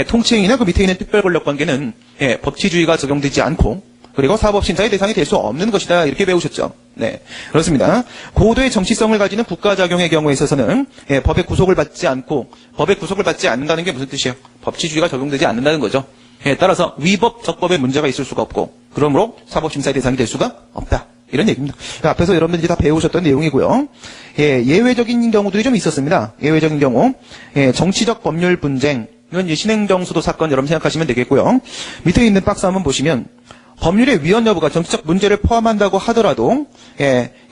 통치행위나 그 밑에 있는 특별권력관계는 법치주의가 적용되지 않고 그리고 사법심사의 대상이 될 수 없는 것이다. 이렇게 배우셨죠. 네, 그렇습니다. 고도의 정치성을 가지는 국가작용의 경우에 있어서는 법의 구속을 받지 않는다는 게 무슨 뜻이에요? 법치주의가 적용되지 않는다는 거죠. 따라서 위법, 적법의 문제가 있을 수가 없고 그러므로 사법심사의 대상이 될 수가 없다. 이런 얘기입니다. 앞에서 여러분들이 다 배우셨던 내용이고요. 예외적인 경우들이 좀 있었습니다. 예외적인 경우 정치적 법률 분쟁 이건 이제 신행정수도 사건 여러분 생각하시면 되겠고요. 밑에 있는 박스 한번 보시면 법률의 위헌 여부가 정치적 문제를 포함한다고 하더라도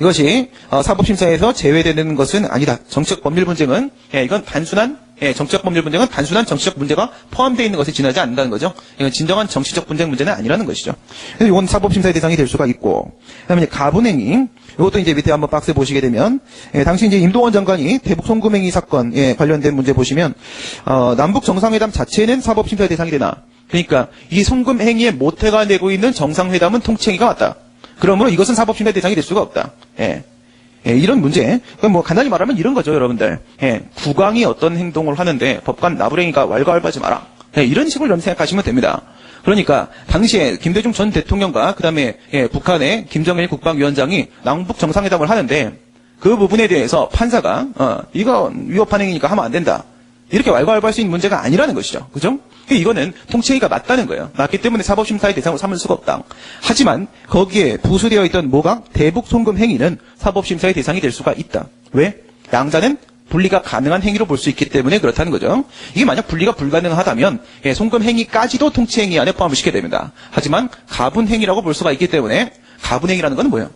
이것이 사법심사에서 제외되는 것은 아니다. 정치적 법률 분쟁은 이건 단순한 정치적 법률 분쟁은 단순한 정치적 문제가 포함되어 있는 것에 지나지 않는다는 거죠. 이건 진정한 정치적 분쟁 문제는 아니라는 것이죠. 그래서 이건 사법심사의 대상이 될 수가 있고, 그다음에 이제 가분행위. 이것도 이제 밑에 한번 박스에 보시게 되면 당시 이제 임동원 장관이 대북 송금행위 사건 관련된 문제 보시면 남북 정상회담 자체는 사법심사의 대상이 되나? 그러니까 이 송금 행위의 모태가 내고 있는 정상회담은 통치행위가 맞다. 그러므로 이것은 사법심사의 대상이 될 수가 없다. 이런 문제. 뭐 간단히 말하면 이런 거죠, 여러분들. 국왕이 어떤 행동을 하는데 법관 나부랭이가 왈가왈부하지 마라. 이런 식으로 좀 생각하시면 됩니다. 그러니까 당시에 김대중 전 대통령과 그다음에 북한의 김정일 국방위원장이 남북 정상회담을 하는데 그 부분에 대해서 판사가 이거 위협한 행위니까 하면 안 된다. 이렇게 왈가왈부할 수 있는 문제가 아니라는 것이죠. 그죠? 이거는 통치행위가 맞다는 거예요. 맞기 때문에 사법심사의 대상으로 삼을 수가 없다. 하지만 거기에 부수되어 있던 뭐가 대북 송금 행위는 사법심사의 대상이 될 수가 있다. 왜? 양자는 분리가 가능한 행위로 볼 수 있기 때문에 그렇다는 거죠. 이게 만약 분리가 불가능하다면 송금 행위까지도 통치행위 안에 포함을 시켜야 됩니다. 하지만 가분행위라고 볼 수가 있기 때문에 가분행위라는 건 뭐예요?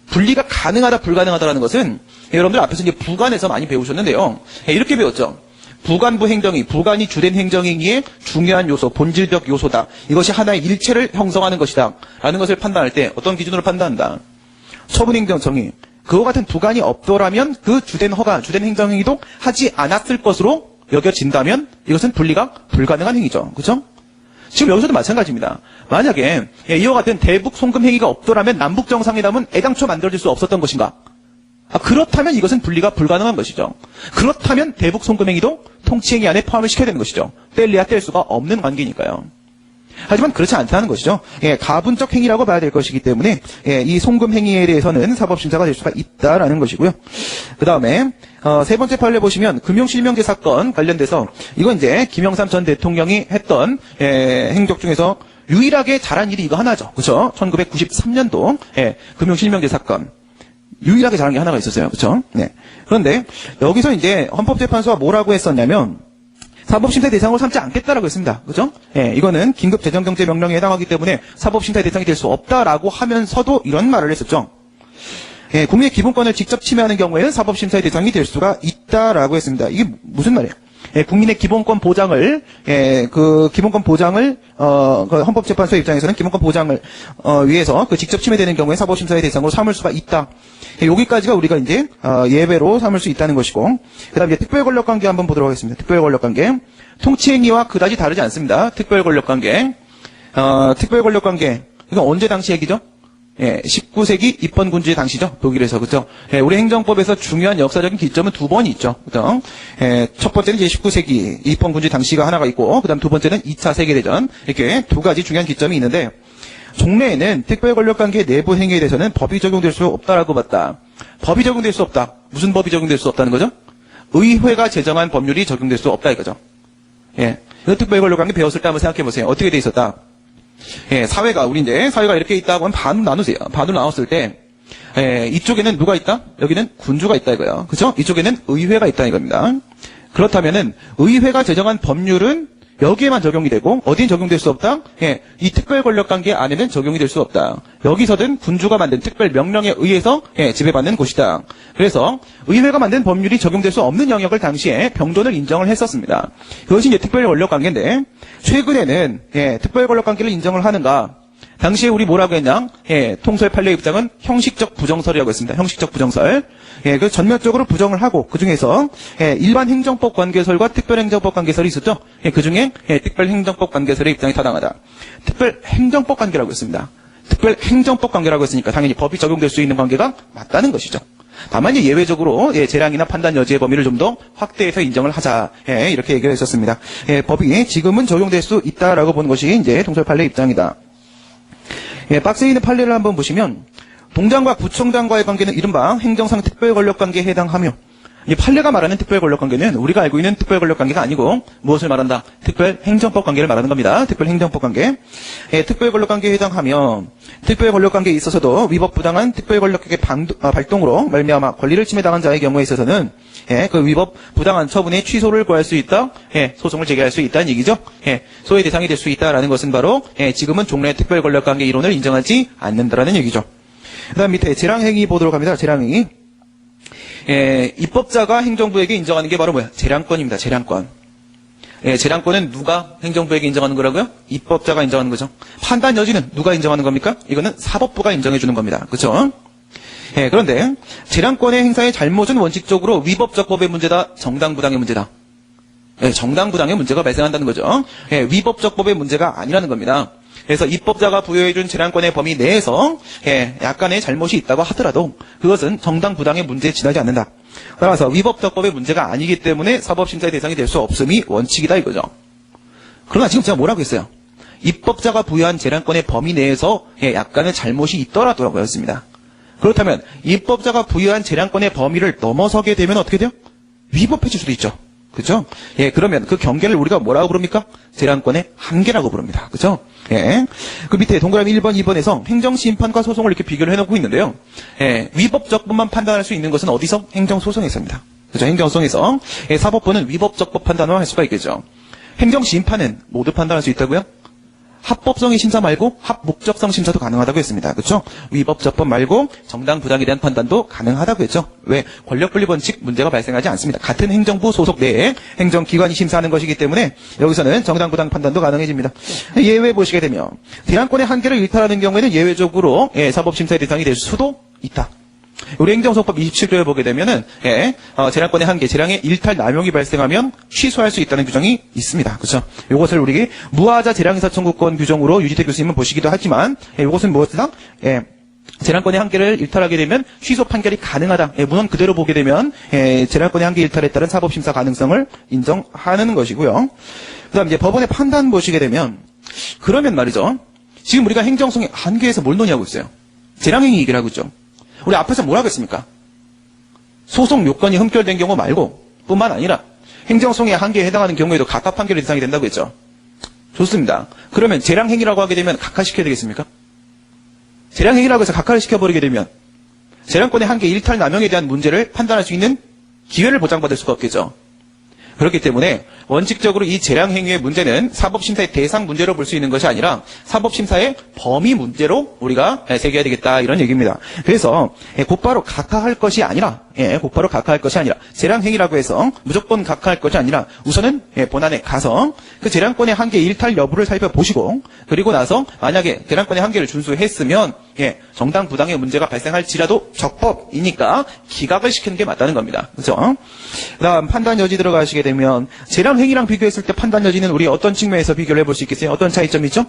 분리가 가능하다 불가능하다라는 것은 여러분들 앞에서 이제 부관에서 많이 배우셨는데요. 이렇게 배웠죠. 부관부 행정이 부관이 주된 행정행위의 중요한 요소, 본질적 요소다. 이것이 하나의 일체를 형성하는 것이다. 라는 것을 판단할 때 어떤 기준으로 판단한다? 처분행정청이 그와 같은 부관이 없더라면 그 주된 허가, 주된 행정행위도 하지 않았을 것으로 여겨진다면 이것은 분리가 불가능한 행위죠. 그렇죠? 지금 여기서도 마찬가지입니다. 만약에 이와 같은 대북 송금 행위가 없더라면 남북 정상회담은 애당초 만들어질 수 없었던 것인가? 그렇다면 이것은 분리가 불가능한 것이죠. 그렇다면 대북 송금 행위도 통치행위 안에 포함을 시켜야 되는 것이죠. 뗄래야 뗄 수가 없는 관계니까요. 하지만 그렇지 않다는 것이죠. 가분적 행위라고 봐야 될 것이기 때문에 이 송금 행위에 대해서는 사법심사가 될 수가 있다라는 것이고요. 그 다음에 세 번째 판례 보시면 금융실명제 사건 관련돼서 이건 이제 김영삼 전 대통령이 했던 행적 중에서 유일하게 잘한 일이 이거 하나죠. 그렇죠? 1993년도 금융실명제 사건. 유일하게 잘한 게 하나가 있었어요. 그렇죠? 네. 그런데 여기서 이제 헌법재판소가 뭐라고 했었냐면 사법심사의 대상으로 삼지 않겠다라고 했습니다. 그죠? 이거는 긴급재정경제명령에 해당하기 때문에 사법심사의 대상이 될 수 없다라고 하면서도 이런 말을 했었죠. 국민의 기본권을 직접 침해하는 경우에는 사법심사의 대상이 될 수가 있다라고 했습니다. 이게 무슨 말이에요? 국민의 기본권 보장을, 그 기본권 보장을, 그 헌법재판소 입장에서는 기본권 보장을, 위해서 그 직접 침해되는 경우에 사법심사의 대상으로 삼을 수가 있다. 여기까지가 우리가 이제, 예외로 삼을 수 있다는 것이고, 그 다음 이제 특별권력관계 한번 보도록 하겠습니다. 특별권력관계. 통치행위와 그다지 다르지 않습니다. 특별권력관계. 특별권력관계. 이건 언제 당시 얘기죠? 19세기 입헌군주의 당시죠. 독일에서. 그죠? 우리 행정법에서 중요한 역사적인 기점은 두 번이 있죠. 그죠? 첫 번째는 이제 19세기 입헌군주의 당시가 하나가 있고, 그 다음 두 번째는 2차 세계대전. 이렇게 두 가지 중요한 기점이 있는데, 종래에는 특별권력관계의 내부 행위에 대해서는 법이 적용될 수 없다라고 봤다. 법이 적용될 수 없다. 무슨 법이 적용될 수 없다는 거죠? 의회가 제정한 법률이 적용될 수 없다 이거죠. 특별권력관계 배웠을 때 한번 생각해 보세요. 어떻게 돼 있었다? 사회가, 우리 이제, 사회가 이렇게 있다고 하면 반으로 나누세요. 반으로 나눴을 때, 이쪽에는 누가 있다? 여기는 군주가 있다 이거예요. 그죠? 이쪽에는 의회가 있다 이겁니다. 그렇다면은, 의회가 제정한 법률은 여기에만 적용이 되고, 어디엔 적용될 수 없다? 이 특별 권력 관계 안에는 적용이 될 수 없다. 여기서든 군주가 만든 특별 명령에 의해서, 지배받는 곳이다. 그래서, 의회가 만든 법률이 적용될 수 없는 영역을 당시에 병존을 인정을 했었습니다. 그것이 이제 특별 권력 관계인데, 최근에는, 특별 권력 관계를 인정을 하는가? 당시에 우리 뭐라고 했냐? 통소의 판례 입장은 형식적 부정설이라고 했습니다. 형식적 부정설. 그 전면적으로 부정을 하고, 그 중에서, 일반 행정법 관계설과 특별 행정법 관계설이 있었죠? 그 중에, 특별 행정법 관계설의 입장이 타당하다. 특별 행정법 관계라고 했습니다. 특별 행정법 관계라고 했으니까 당연히 법이 적용될 수 있는 관계가 맞다는 것이죠. 다만 예외적으로 재량이나 판단 여지의 범위를 좀 더 확대해서 인정을 하자. 이렇게 얘기를 했었습니다. 법이 지금은 적용될 수 있다라고 보는 것이 이제 통소의 판례 입장이다. 박스에 있는 판례를 한번 보시면 동장과 구청장과의 관계는 이른바 행정상 특별권력관계에 해당하며 이 판례가 말하는 특별권력관계는 우리가 알고 있는 특별권력관계가 아니고 무엇을 말한다? 특별행정법관계를 말하는 겁니다. 특별행정법관계. 특별권력관계에 해당하며 특별권력관계에 있어서도 위법부당한 특별권력의 발동으로 말미암아 권리를 침해당한 자의 경우에 있어서는 그 위법 부당한 처분의 취소를 구할 수 있다. 소송을 제기할 수 있다는 얘기죠. 소의 대상이 될 수 있다라는 것은 바로 지금은 종래 특별권력관계 이론을 인정하지 않는다라는 얘기죠. 그 다음 밑에 재량행위 보도록 합니다. 재량행위. 입법자가 행정부에게 인정하는 게 바로 뭐야? 재량권입니다. 재량권. 재량권은 누가 행정부에게 인정하는 거라고요? 입법자가 인정하는 거죠. 판단 여지는 누가 인정하는 겁니까? 이거는 사법부가 인정해 주는 겁니다. 그렇죠? 그런데 재량권의 행사의 잘못은 원칙적으로 위법적법의 문제다, 정당부당의 문제다. 정당부당의 문제가 발생한다는 거죠. 위법적법의 문제가 아니라는 겁니다. 그래서 입법자가 부여해준 재량권의 범위 내에서 약간의 잘못이 있다고 하더라도 그것은 정당 부당의 문제에 지나지 않는다. 따라서 위법적법의 문제가 아니기 때문에 사법심사의 대상이 될 수 없음이 원칙이다 이거죠. 그러나 지금 제가 뭐라고 했어요? 입법자가 부여한 재량권의 범위 내에서 약간의 잘못이 있더라도라고 했습니다. 그렇다면 입법자가 부여한 재량권의 범위를 넘어서게 되면 어떻게 돼요? 위법해질 수도 있죠. 그죠? 그러면 그 경계를 우리가 뭐라고 부릅니까? 재량권의 한계라고 부릅니다. 그죠? 그 밑에 동그라미 1번, 2번에서 행정심판과 소송을 이렇게 비교를 해놓고 있는데요. 위법적법만 판단할 수 있는 것은 어디서? 행정소송에서입니다. 그죠? 행정소송에서. 사법부는 위법적법 판단을 할 수가 있겠죠. 행정심판은 모두 판단할 수 있다고요? 합법성의 심사 말고 합목적성 심사도 가능하다고 했습니다. 그렇죠? 위법적법 말고 정당 부당에 대한 판단도 가능하다고 했죠. 왜? 권력분리 원칙 문제가 발생하지 않습니다. 같은 행정부 소속 내에 행정기관이 심사하는 것이기 때문에 여기서는 정당 부당 판단도 가능해집니다. 예외 보시게 되면 재량권의 한계를 일탈하는 경우에는 예외적으로 사법심사의 대상이 될 수도 있다. 우리 행정소법 27조에 보게 되면은 재량권의 한계, 재량의 일탈 남용이 발생하면 취소할 수 있다는 규정이 있습니다. 그렇죠? 이것을 우리 무하자 재량이사 청구권 규정으로 유지태 교수님은 보시기도 하지만 이것은 무엇이다? 재량권의 한계를 일탈하게 되면 취소 판결이 가능하다. 문헌 그대로 보게 되면 재량권의 한계 일탈에 따른 사법심사 가능성을 인정하는 것이고요. 그다음 이제 법원의 판단 보시게 되면 그러면 말이죠. 지금 우리가 행정소송의 한계에서 뭘 논의하고 있어요? 재량행위 얘기를 하고 있죠. 우리 앞에서 뭐라고 했습니까? 소송 요건이 흠결된 경우 말고 뿐만 아니라 행정소송의 한계에 해당하는 경우에도 각각 판결의 대상이 된다고 했죠. 좋습니다. 그러면 재량행위라고 하게 되면 각하시켜야 되겠습니까? 재량행위라고 해서 각하를 시켜버리게 되면 재량권의 한계 일탈 남용에 대한 문제를 판단할 수 있는 기회를 보장받을 수가 없겠죠. 그렇기 때문에 원칙적으로 이 재량행위의 문제는 사법심사의 대상 문제로 볼 수 있는 것이 아니라 사법심사의 범위 문제로 우리가 새겨야 되겠다 이런 얘기입니다. 그래서 곧바로 각하할 것이 아니라 재량행위라고 해서 무조건 각하할 것이 아니라 우선은 본안에 가서 그 재량권의 한계 일탈 여부를 살펴보시고 그리고 나서 만약에 재량권의 한계를 준수했으면 정당 부당의 문제가 발생할지라도 적법이니까 기각을 시키는 게 맞다는 겁니다. 그렇죠? 그다음 판단 여지 들어가시게 되면 재량행위랑 비교했을 때 판단 여지는 우리 어떤 측면에서 비교를 해볼 수 있겠어요? 어떤 차이점이 있죠?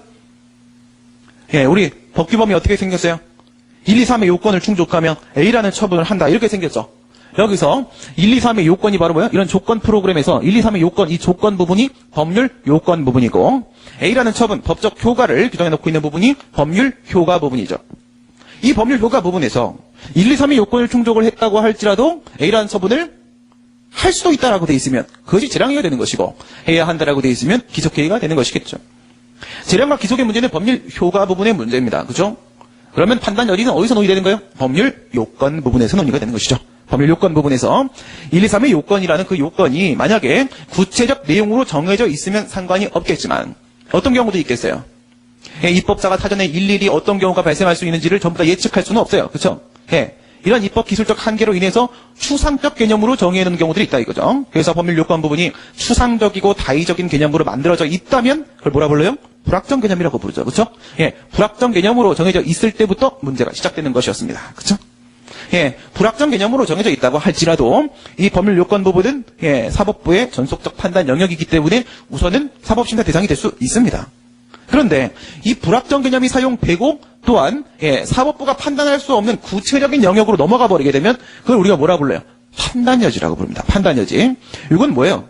우리 법규범위 어떻게 생겼어요? 1, 2, 3의 요건을 충족하면 A라는 처분을 한다. 이렇게 생겼죠. 여기서 1, 2, 3의 요건이 바로 뭐예요? 이런 조건 프로그램에서 1, 2, 3의 요건, 이 조건 부분이 법률 요건 부분이고 A라는 처분, 법적 효과를 규정해 놓고 있는 부분이 법률 효과 부분이죠. 이 법률 효과 부분에서 1, 2, 3의 요건을 충족을 했다고 할지라도 A라는 처분을 할 수도 있다라고 돼 있으면 그것이 재량행위가 되는 것이고 해야 한다라고 돼 있으면 기속행위가 되는 것이겠죠. 재량과 기속의 문제는 법률 효과 부분의 문제입니다. 그죠? 그러면 판단 여지는 어디서 논의되는 거예요? 법률 요건 부분에서 논의가 되는 것이죠. 법률 요건 부분에서 1, 2, 3의 요건이라는 그 요건이 만약에 구체적 내용으로 정해져 있으면 상관이 없겠지만 어떤 경우도 있겠어요. 입법자가 사전에 일일이 어떤 경우가 발생할 수 있는지를 전부 다 예측할 수는 없어요. 그렇죠? 이런 입법 기술적 한계로 인해서 추상적 개념으로 정의해놓은 경우들이 있다 이거죠. 그래서 법률 요건 부분이 추상적이고 다의적인 개념으로 만들어져 있다면 그걸 뭐라 불러요? 불확정 개념이라고 부르죠. 그렇죠? 불확정 개념으로 정해져 있을 때부터 문제가 시작되는 것이었습니다. 그렇죠? 불확정 개념으로 정해져 있다고 할지라도 이 법률 요건 부분은 사법부의 전속적 판단 영역이기 때문에 우선은 사법심사 대상이 될 수 있습니다. 그런데 이 불확정 개념이 사용되고 또한 사법부가 판단할 수 없는 구체적인 영역으로 넘어가 버리게 되면 그걸 우리가 뭐라 불러요? 판단여지라고 부릅니다. 판단여지. 이건 뭐예요?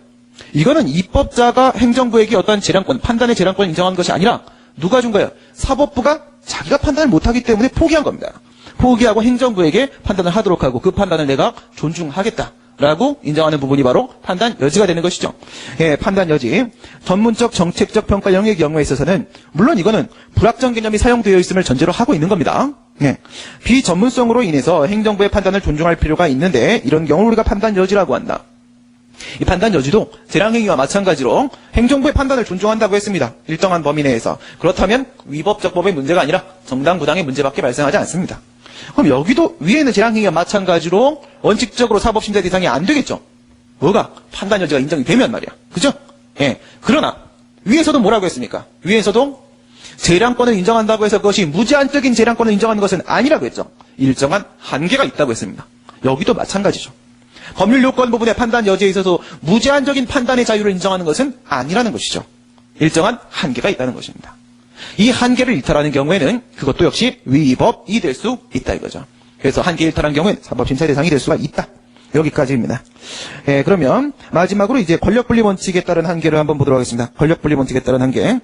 이거는 입법자가 행정부에게 어떤 재량권, 판단의 재량권을 인정한 것이 아니라 누가 준 거예요? 사법부가 자기가 판단을 못하기 때문에 포기한 겁니다. 포기하고 행정부에게 판단을 하도록 하고 그 판단을 내가 존중하겠다라고 인정하는 부분이 바로 판단 여지가 되는 것이죠. 판단 여지. 전문적 정책적 평가 영역의 경우에 있어서는 물론 이거는 불확정 개념이 사용되어 있음을 전제로 하고 있는 겁니다. 비전문성으로 인해서 행정부의 판단을 존중할 필요가 있는데 이런 경우를 우리가 판단 여지라고 한다. 이 판단 여지도 재량행위와 마찬가지로 행정부의 판단을 존중한다고 했습니다. 일정한 범위 내에서. 그렇다면 위법적법의 문제가 아니라 정당 부당의 문제밖에 발생하지 않습니다. 그럼 여기도 위에는 재량행위와 마찬가지로 원칙적으로 사법심사 대상이 안 되겠죠. 뭐가? 판단 여지가 인정이 되면 말이야. 그죠? 그러나 위에서도 뭐라고 했습니까? 위에서도 재량권을 인정한다고 해서 그것이 무제한적인 재량권을 인정하는 것은 아니라고 했죠. 일정한 한계가 있다고 했습니다. 여기도 마찬가지죠. 법률 요건 부분의 판단 여지에 있어서 무제한적인 판단의 자유를 인정하는 것은 아니라는 것이죠. 일정한 한계가 있다는 것입니다. 이 한계를 일탈하는 경우에는 그것도 역시 위법이 될 수 있다 이거죠. 그래서 한계 일탈한 경우에는 사법심사 대상이 될 수가 있다. 여기까지입니다. 예, 그러면 마지막으로 이제 권력분리 원칙에 따른 한계를 한번 보도록 하겠습니다. 권력분리 원칙에 따른 한계.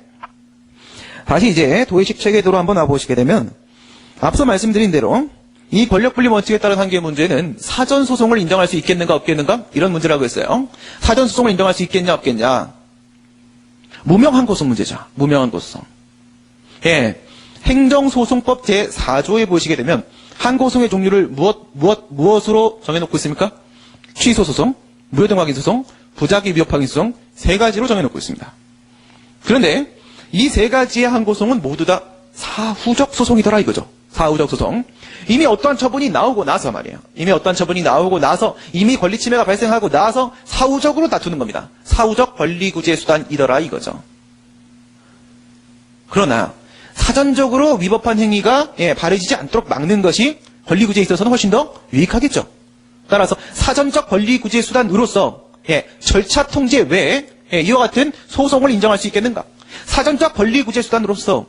다시 이제 도의식 체계도로 한번 와보시게 되면 앞서 말씀드린 대로 이 권력분리 원칙에 따른 한계 문제는 사전소송을 인정할 수 있겠는가 없겠는가 이런 문제라고 했어요. 사전소송을 인정할 수 있겠냐 없겠냐. 무명항고소 문제죠. 무명항고소. 예, 행정소송법 제4조에 보시게 되면 항고소의 종류를 무엇으로 정해놓고 있습니까? 취소소송, 무효등확인소송, 부작위 위협확인소송 세 가지로 정해놓고 있습니다. 그런데 이 세 가지의 항고소는 모두 다 사후적 소송이더라 이거죠. 사후적 소송. 이미 어떠한 처분이 나오고 나서 말이에요. 이미 어떠한 처분이 나오고 나서 이미 권리침해가 발생하고 나서 사후적으로 다투는 겁니다. 사후적 권리구제 수단이더라 이거죠. 그러나 사전적으로 위법한 행위가 발해지지 않도록 막는 것이 권리구제에 있어서는 훨씬 더 유익하겠죠. 따라서 사전적 권리구제 수단으로서 절차 통제 외에 이와 같은 소송을 인정할 수 있겠는가? 사전적 권리구제 수단으로서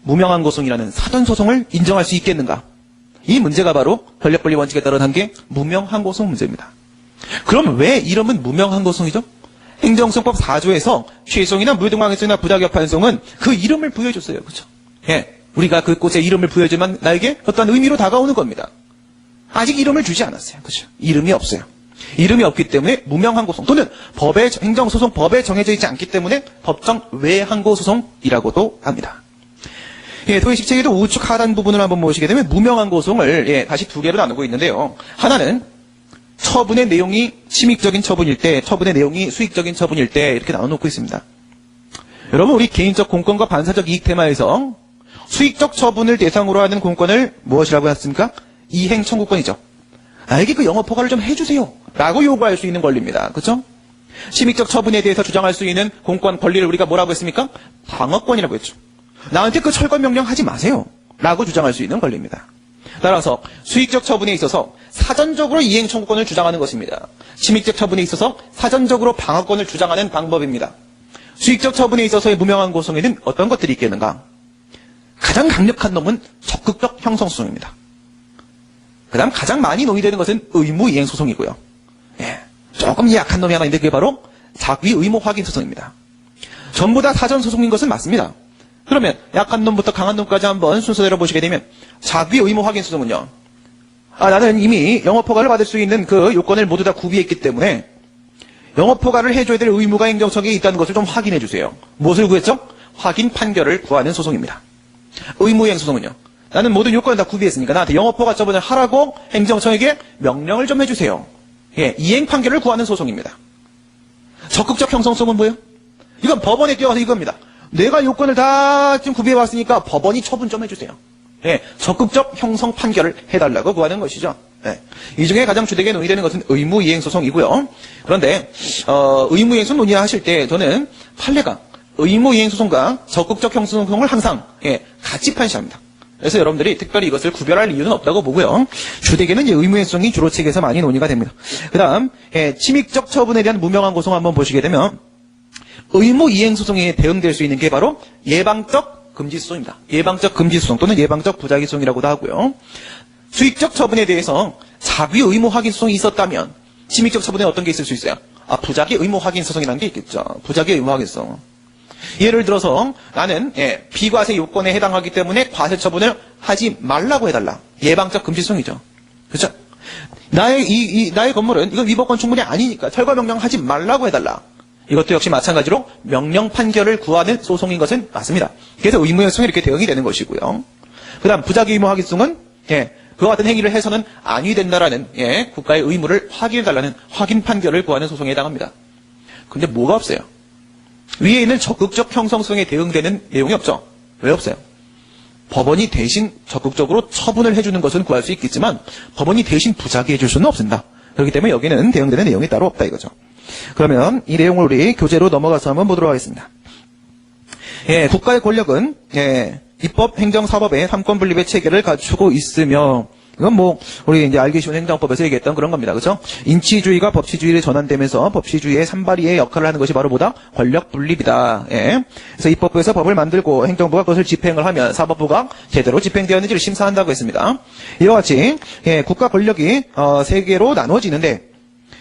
무명항고소이라는 사전소송을 인정할 수 있겠는가? 이 문제가 바로 권력분리 원칙에 따른 한계 무명항고소 문제입니다. 그럼 왜 이름은 무명항고소이죠? 행정소송법 4조에서 취소송이나 무효등확인소송이나 부작위협환송은 그 이름을 부여해줬어요. 그렇죠? 예, 우리가 그 꽃에 이름을 부여주면 나에게 어떤 의미로 다가오는 겁니다. 아직 이름을 주지 않았어요. 그렇죠? 이름이 없어요. 이름이 없기 때문에 무명항고소송 또는 행정소송법에 정해져 있지 않기 때문에 법정 외항고소송이라고도 합니다. 예, 도의식 체계도 우측 하단 부분을 한번 보시게 되면 무명항고소송을 다시 두 개로 나누고 있는데요. 하나는 처분의 내용이 침익적인 처분일 때, 처분의 내용이 수익적인 처분일 때 이렇게 나눠놓고 있습니다. 여러분 우리 개인적 공권과 반사적 이익 테마에서 수익적 처분을 대상으로 하는 공권을 무엇이라고 했습니까? 이행 청구권이죠. 나에게 그 영업 허가를 좀 해주세요 라고 요구할 수 있는 권리입니다. 그렇죠? 침익적 처분에 대해서 주장할 수 있는 공권 권리를 우리가 뭐라고 했습니까? 방어권이라고 했죠. 나한테 그 철거 명령 하지 마세요 라고 주장할 수 있는 권리입니다. 따라서 수익적 처분에 있어서 사전적으로 이행 청구권을 주장하는 것입니다. 침익적 처분에 있어서 사전적으로 방어권을 주장하는 방법입니다. 수익적 처분에 있어서의 무명항고소에는 어떤 것들이 있겠는가? 가장 강력한 놈은 적극적 형성소송입니다. 그 다음 가장 많이 논의되는 것은 의무이행소송이고요. 예, 조금 약한 놈이 하나 있는데 그게 바로 작위 의무 확인 소송입니다. 전부 다 사전소송인 것은 맞습니다. 그러면 약한 놈부터 강한 놈까지 한번 순서대로 보시게 되면 작위 의무 확인 소송은요. 나는 이미 영업허가를 받을 수 있는 그 요건을 모두 다 구비했기 때문에 영업허가를 해줘야 될 의무가 행정청에 있다는 것을 좀 확인해 주세요. 무엇을 구했죠? 확인 판결을 구하는 소송입니다. 의무이행 소송은요. 나는 모든 요건을 다 구비했으니까 나한테 영업허가 처분을 하라고 행정청에게 명령을 좀 해주세요. 예, 이행 판결을 구하는 소송입니다. 적극적 형성소송은 뭐예요? 이건 법원에 뛰어가서 이겁니다. 내가 요건을 다 지금 구비해왔으니까 법원이 처분 좀 해주세요. 예, 적극적 형성 판결을 해달라고 구하는 것이죠. 예, 이 중에 가장 주되게 논의되는 것은 의무이행소송이고요. 그런데 의무이행소송 논의하실 때 저는 판례가 의무이행소송과 적극적 형성소송을 항상 같이 판시합니다. 그래서 여러분들이 특별히 이것을 구별할 이유는 없다고 보고요. 주되게는 의무이행소송이 주로 책에서 많이 논의가 됩니다. 그 다음 침익적 처분에 대한 무명항고소 한번 보시게 되면 의무이행소송에 대응될 수 있는 게 바로 예방적 금지소송입니다. 예방적 금지소송 또는 예방적 부작위소송이라고도 하고요. 수익적 처분에 대해서 작위 의무 확인 소송이 있었다면 침익적 처분에 어떤 게 있을 수 있어요? 부작위 의무 확인 소송이라는 게 있겠죠. 부작위 의무 확인 소송. 예를 들어서 나는 비과세 요건에 해당하기 때문에 과세 처분을 하지 말라고 해달라. 예방적 금지소송이죠. 그렇죠? 나의 건물은 이건 위법권 충분히 아니니까 철거 명령 하지 말라고 해달라. 이것도 역시 마찬가지로 명령 판결을 구하는 소송인 것은 맞습니다. 그래서 의무이행소송이 이렇게 대응이 되는 것이고요. 그 다음 부작위 의무 확인 소송은 그와 같은 행위를 해서는 아니 된다라는 국가의 의무를 확인해달라는 확인 판결을 구하는 소송에 해당합니다. 근데 뭐가 없어요? 위에 있는 적극적 형성소송에 대응되는 내용이 없죠. 왜 없어요? 법원이 대신 적극적으로 처분을 해주는 것은 구할 수 있겠지만 법원이 대신 부작위 해줄 수는 없습니다. 그렇기 때문에 여기는 대응되는 내용이 따로 없다 이거죠. 그러면 이 내용을 우리 교재로 넘어가서 한번 보도록 하겠습니다. 국가의 권력은 입법, 행정, 사법의 삼권 분립의 체계를 갖추고 있으며 이건 뭐 우리 이제 알기 쉬운 행정법에서 얘기했던 그런 겁니다. 그렇죠? 인치주의가 법치주의로 전환되면서 법치주의의 산발이의 역할을 하는 것이 바로 뭐다? 권력 분립이다. 예. 그래서 입법부에서 법을 만들고 행정부가 그것을 집행을 하면 사법부가 제대로 집행되었는지를 심사한다고 했습니다. 이와 같이 국가 권력이 세 개로 나눠지는데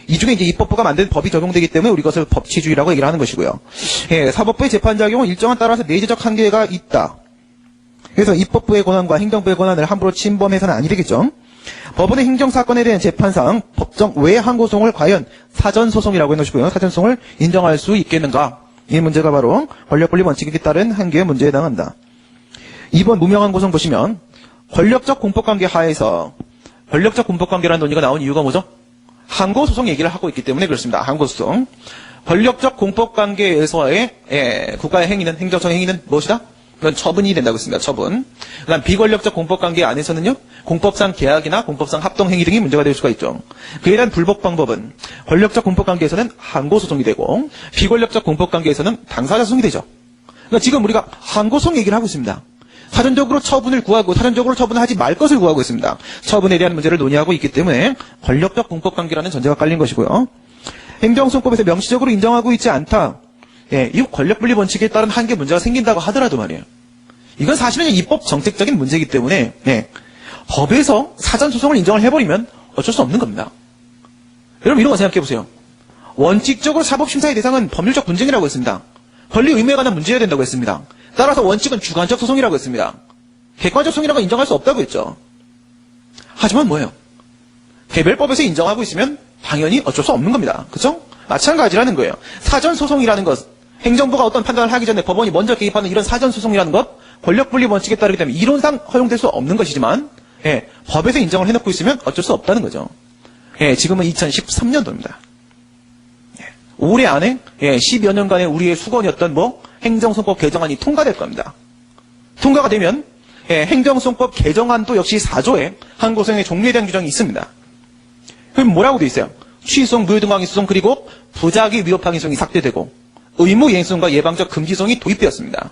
이 중에 이제 입법부가 만든 법이 적용되기 때문에 우리 것을 법치주의라고 얘기를 하는 것이고요. 사법부의 재판작용은 일정한 따라서 내재적 한계가 있다. 그래서 입법부의 권한과 행정부의 권한을 함부로 침범해서는 아니 되겠죠. 법원의 행정사건에 대한 재판상 법정 외 항고송을 과연 사전소송이라고 해놓으시고요. 사전소송을 인정할 수 있겠는가? 이 문제가 바로 권력분립 원칙에 따른 한계의 문제에 해당한다. 2번 무명항고송 보시면 권력적 공법관계 하에서 권력적 공법관계라는 논의가 나온 이유가 뭐죠? 항고소송 얘기를 하고 있기 때문에 그렇습니다. 항고소송. 권력적 공법관계에서의 국가의 행위는 행정적 행위는 무엇이다? 그건 처분이 된다고 했습니다. 처분. 그다음 비권력적 공법관계 안에서는요. 공법상 계약이나 공법상 합동행위 등이 문제가 될 수가 있죠. 그에 대한 불복 방법은 권력적 공법관계에서는 항고소송이 되고 비권력적 공법관계에서는 당사자 소송이 되죠. 그러니까 지금 우리가 항고소송 얘기를 하고 있습니다. 사전적으로 처분을 구하고 사전적으로 처분을 하지 말 것을 구하고 있습니다. 처분에 대한 문제를 논의하고 있기 때문에 권력적 공법관계라는 전제가 깔린 것이고요. 행정소송법에서 명시적으로 인정하고 있지 않다. 이 권력분립 원칙에 따른 한계 문제가 생긴다고 하더라도 말이에요. 이건 사실은 입법 정책적인 문제이기 때문에 법에서 사전소송을 인정을 해버리면 어쩔 수 없는 겁니다. 여러분 이런 거 생각해 보세요. 원칙적으로 사법심사의 대상은 법률적 분쟁이라고 했습니다. 권리 의무에 관한 문제여야 된다고 했습니다. 따라서 원칙은 주관적 소송이라고 했습니다. 객관적 소송이라고 인정할 수 없다고 했죠. 하지만 뭐예요? 개별법에서 인정하고 있으면 당연히 어쩔 수 없는 겁니다. 그렇죠? 마찬가지라는 거예요. 사전소송이라는 것, 행정부가 어떤 판단을 하기 전에 법원이 먼저 개입하는 이런 사전소송이라는 것, 권력분립 원칙에 따르기 때문에 이론상 허용될 수 없는 것이지만 법에서 인정을 해놓고 있으면 어쩔 수 없다는 거죠. 지금은 2013년도입니다. 올해 안에 10여 년간의 우리의 수건이었던 행정소송법 개정안이 통과될 겁니다. 통과가 되면 행정소송법 개정안도 역시 4조에 항고소송의 종류에 대한 규정이 있습니다. 그럼 뭐라고 돼 있어요? 취소송, 무효등항의소송 그리고 부작위 위법항의소송이 삭제되고 의무이행소송과 예방적 금지소송이 도입되었습니다.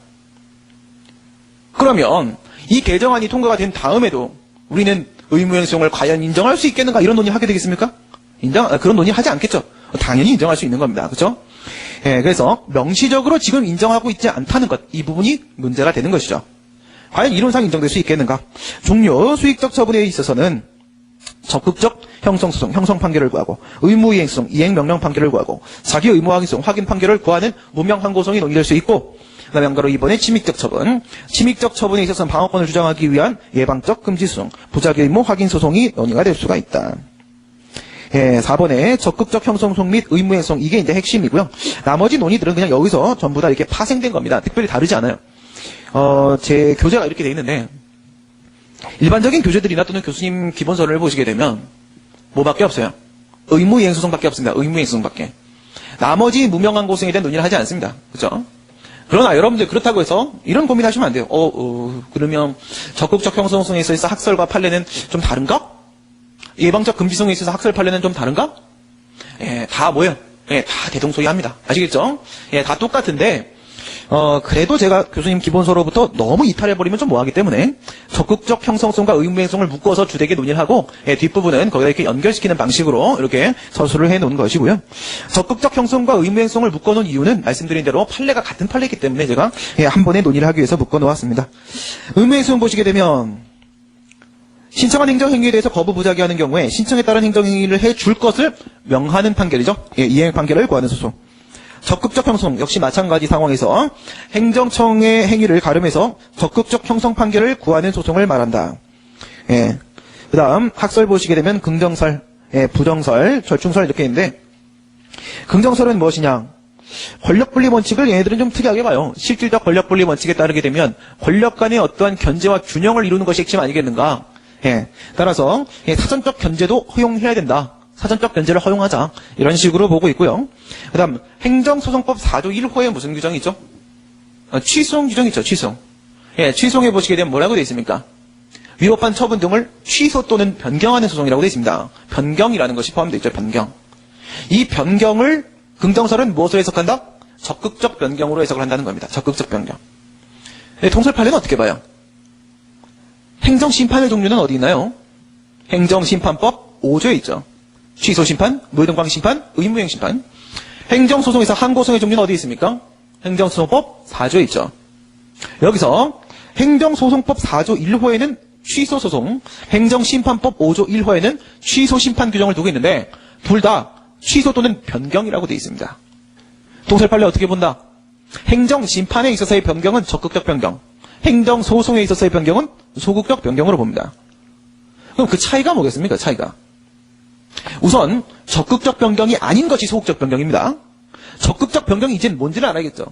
그러면 이 개정안이 통과가 된 다음에도 우리는 의무이행소송을 과연 인정할 수 있겠는가 이런 논의 하게 되겠습니까? 그런 논의 하지 않겠죠. 당연히 인정할 수 있는 겁니다. 그렇죠? 그래서 명시적으로 지금 인정하고 있지 않다는 것, 이 부분이 문제가 되는 것이죠. 과연 이론상 인정될 수 있겠는가? 종료 수익적 처분에 있어서는 적극적 형성소송, 형성 판결을 구하고 의무이행소송, 이행명령 판결을 구하고 자기 의무항의소송, 확인 판결을 구하는 무명항고소송이 논의될 수 있고 그다음에 바로 이번에 침익적 처분, 침익적 처분에 있어서는 방어권을 주장하기 위한 예방적 금지소송, 부작위 의무 확인 소송이 논의가 될 수가 있다. 4번에 적극적 형성소송 및 의무행소송 이게 이제 핵심이고요. 나머지 논의들은 그냥 여기서 전부 다 이렇게 파생된 겁니다. 특별히 다르지 않아요. 제 교재가 이렇게 돼 있는데 일반적인 교재들이나 또는 교수님 기본서를 보시게 되면 뭐밖에 없어요? 의무이행소송밖에 없습니다. 의무이행소송밖에. 나머지 무명항고소송에 대한 논의를 하지 않습니다. 그렇죠? 그러나 여러분들 그렇다고 해서 이런 고민하시면 안 돼요. 그러면 적극적 형성소송에 있어서 학설과 판례는 좀 다른가? 예방적 금지소송에 있어서 학설 판례는 좀 다른가? 다 뭐예요? 다 대동소이합니다. 아시겠죠? 다 똑같은데 그래도 제가 교수님 기본서로부터 너무 이탈해버리면 좀 뭐하기 때문에 적극적 형성성과 의무행성을 묶어서 주되게 논의를 하고 뒷부분은 거기다 이렇게 연결시키는 방식으로 이렇게 서술을 해놓은 것이고요. 적극적 형성과 의무행성을 묶어놓은 이유는 말씀드린 대로 판례가 같은 판례이기 때문에 제가 한 번에 논의를 하기 위해서 묶어놓았습니다. 의무행성 보시게 되면 신청한 행정행위에 대해서 거부 부작위하는 경우에 신청에 따른 행정행위를 해줄 것을 명하는 판결이죠. 이행 판결을 구하는 소송. 적극적 형성 역시 마찬가지 상황에서 행정청의 행위를 가름해서 적극적 형성 판결을 구하는 소송을 말한다. 그 다음 학설 보시게 되면 긍정설, 부정설, 절충설 이렇게 있는데 긍정설은 무엇이냐? 권력분립 원칙을 얘네들은 좀 특이하게 봐요. 실질적 권력분립 원칙에 따르게 되면 권력 간의 어떠한 견제와 균형을 이루는 것이 핵심 아니겠는가? 따라서 사전적 견제도 허용해야 된다. 사전적 견제를 허용하자. 이런 식으로 보고 있고요. 그 다음 행정소송법 4조 1호에 무슨 규정이 있죠? 취소송 규정이 있죠. 취소송. 취소송에 보시게 되면 뭐라고 되어 있습니까? 위법한 처분 등을 취소 또는 변경하는 소송이라고 되어 있습니다. 변경이라는 것이 포함되어 있죠. 변경. 이 변경을 긍정설은 무엇으로 해석한다? 적극적 변경으로 해석을 한다는 겁니다. 적극적 변경. 통설 판례는 어떻게 봐요? 행정심판의 종류는 어디 있나요? 행정심판법 5조에 있죠. 취소심판, 무효등광심판, 의무행심판. 행정소송에서 항고송의 종류는 어디 있습니까? 행정소송법 4조에 있죠. 여기서 행정소송법 4조 1호에는 취소소송, 행정심판법 5조 1호에는 취소심판 규정을 두고 있는데 둘 다 취소 또는 변경이라고 되어 있습니다. 동사를 판례 어떻게 본다? 행정심판에 있어서의 변경은 적극적 변경, 행정소송에 있어서의 변경은 소극적 변경으로 봅니다. 그럼 그 차이가 뭐겠습니까? 차이가. 우선 적극적 변경이 아닌 것이 소극적 변경입니다. 적극적 변경이 이제는 뭔지를 알아야겠죠.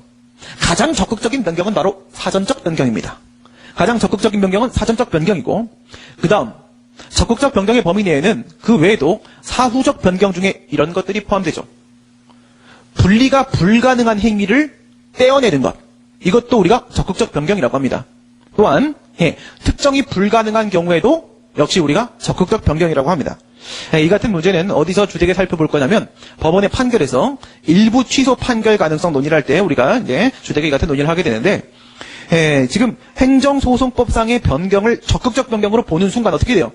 가장 적극적인 변경은 바로 사전적 변경입니다. 가장 적극적인 변경은 사전적 변경이고 그 다음 적극적 변경의 범위 내에는 그 외에도 사후적 변경 중에 이런 것들이 포함되죠. 분리가 불가능한 행위를 떼어내는 것. 이것도 우리가 적극적 변경이라고 합니다. 또한 특정이 불가능한 경우에도 역시 우리가 적극적 변경이라고 합니다. 이 같은 문제는 어디서 주되게 살펴볼 거냐면 법원의 판결에서 일부 취소 판결 가능성 논의를 할 때 우리가 이제 주되게 이 같은 논의를 하게 되는데 지금 행정소송법상의 변경을 적극적 변경으로 보는 순간 어떻게 돼요?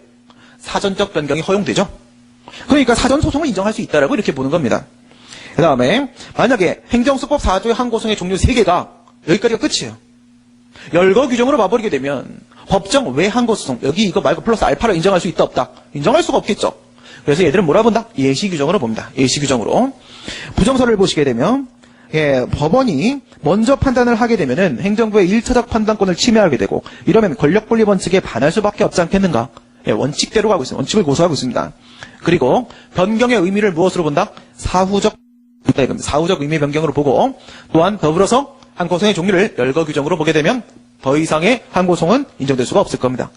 사전적 변경이 허용되죠. 그러니까 사전소송을 인정할 수 있다라고 이렇게 보는 겁니다. 그 다음에 만약에 행정소송법 4조의 항고송의 종류 3개가 여기까지가 끝이에요. 열거 규정으로 봐버리게 되면 법정 외항고소송 여기 이거 말고 플러스 알파를 인정할 수 있다 없다? 인정할 수가 없겠죠. 그래서 얘들은 뭐라 본다? 예시 규정으로 봅니다. 예시 규정으로. 부정서를 보시게 되면 법원이 먼저 판단을 하게 되면은 행정부의 1차적 판단권을 침해하게 되고 이러면 권력분리 원칙에 반할 수밖에 없지 않겠는가? 원칙대로 가고 있습니다. 원칙을 고수하고 있습니다. 그리고 변경의 의미를 무엇으로 본다? 사후적 의미 변경으로 보고 또한 더불어서 항고송의 종류를 열거 규정으로 보게 되면 더 이상의 항고송은 인정될 수가 없을 겁니다.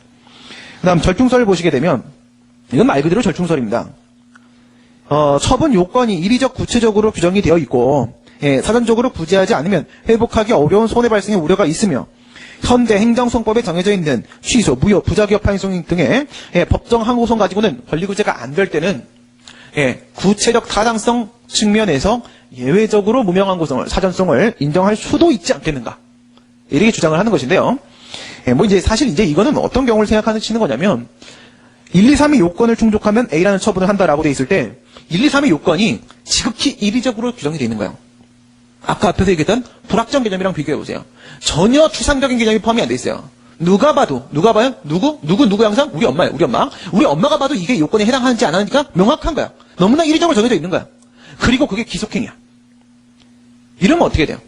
그 다음 절충설을 보시게 되면 이건 말 그대로 절충설입니다. 처분 요건이 이리적 구체적으로 규정이 되어 있고 사전적으로 구제하지 않으면 회복하기 어려운 손해 발생의 우려가 있으며 현대 행정소송법에 정해져 있는 취소, 무효, 부작위협 항소송 등의 법정 항고송 가지고는 권리구제가 안 될 때는 구체적 타당성 측면에서 예외적으로 무명 항고송을 사전송을 인정할 수도 있지 않겠는가 이렇게 주장을 하는 것인데요. 사실 이거는 어떤 경우를 생각하시는 거냐면 1, 2, 3의 요건을 충족하면 A라는 처분을 한다라고 돼 있을 때 1, 2, 3의 요건이 지극히 이리적으로 규정이 되어 있는 거예요. 아까 앞에서 얘기했던 불확정 개념이랑 비교해보세요. 전혀 추상적인 개념이 포함이 안 돼 있어요. 누가 봐요? 누구 항상? 우리 엄마예요, 우리 엄마. 우리 엄마가 봐도 이게 요건에 해당하는지 안 하는지가 명확한 거야. 너무나 이리적으로 정해져 있는 거야. 그리고 그게 기속행위야. 이러면 어떻게 돼요?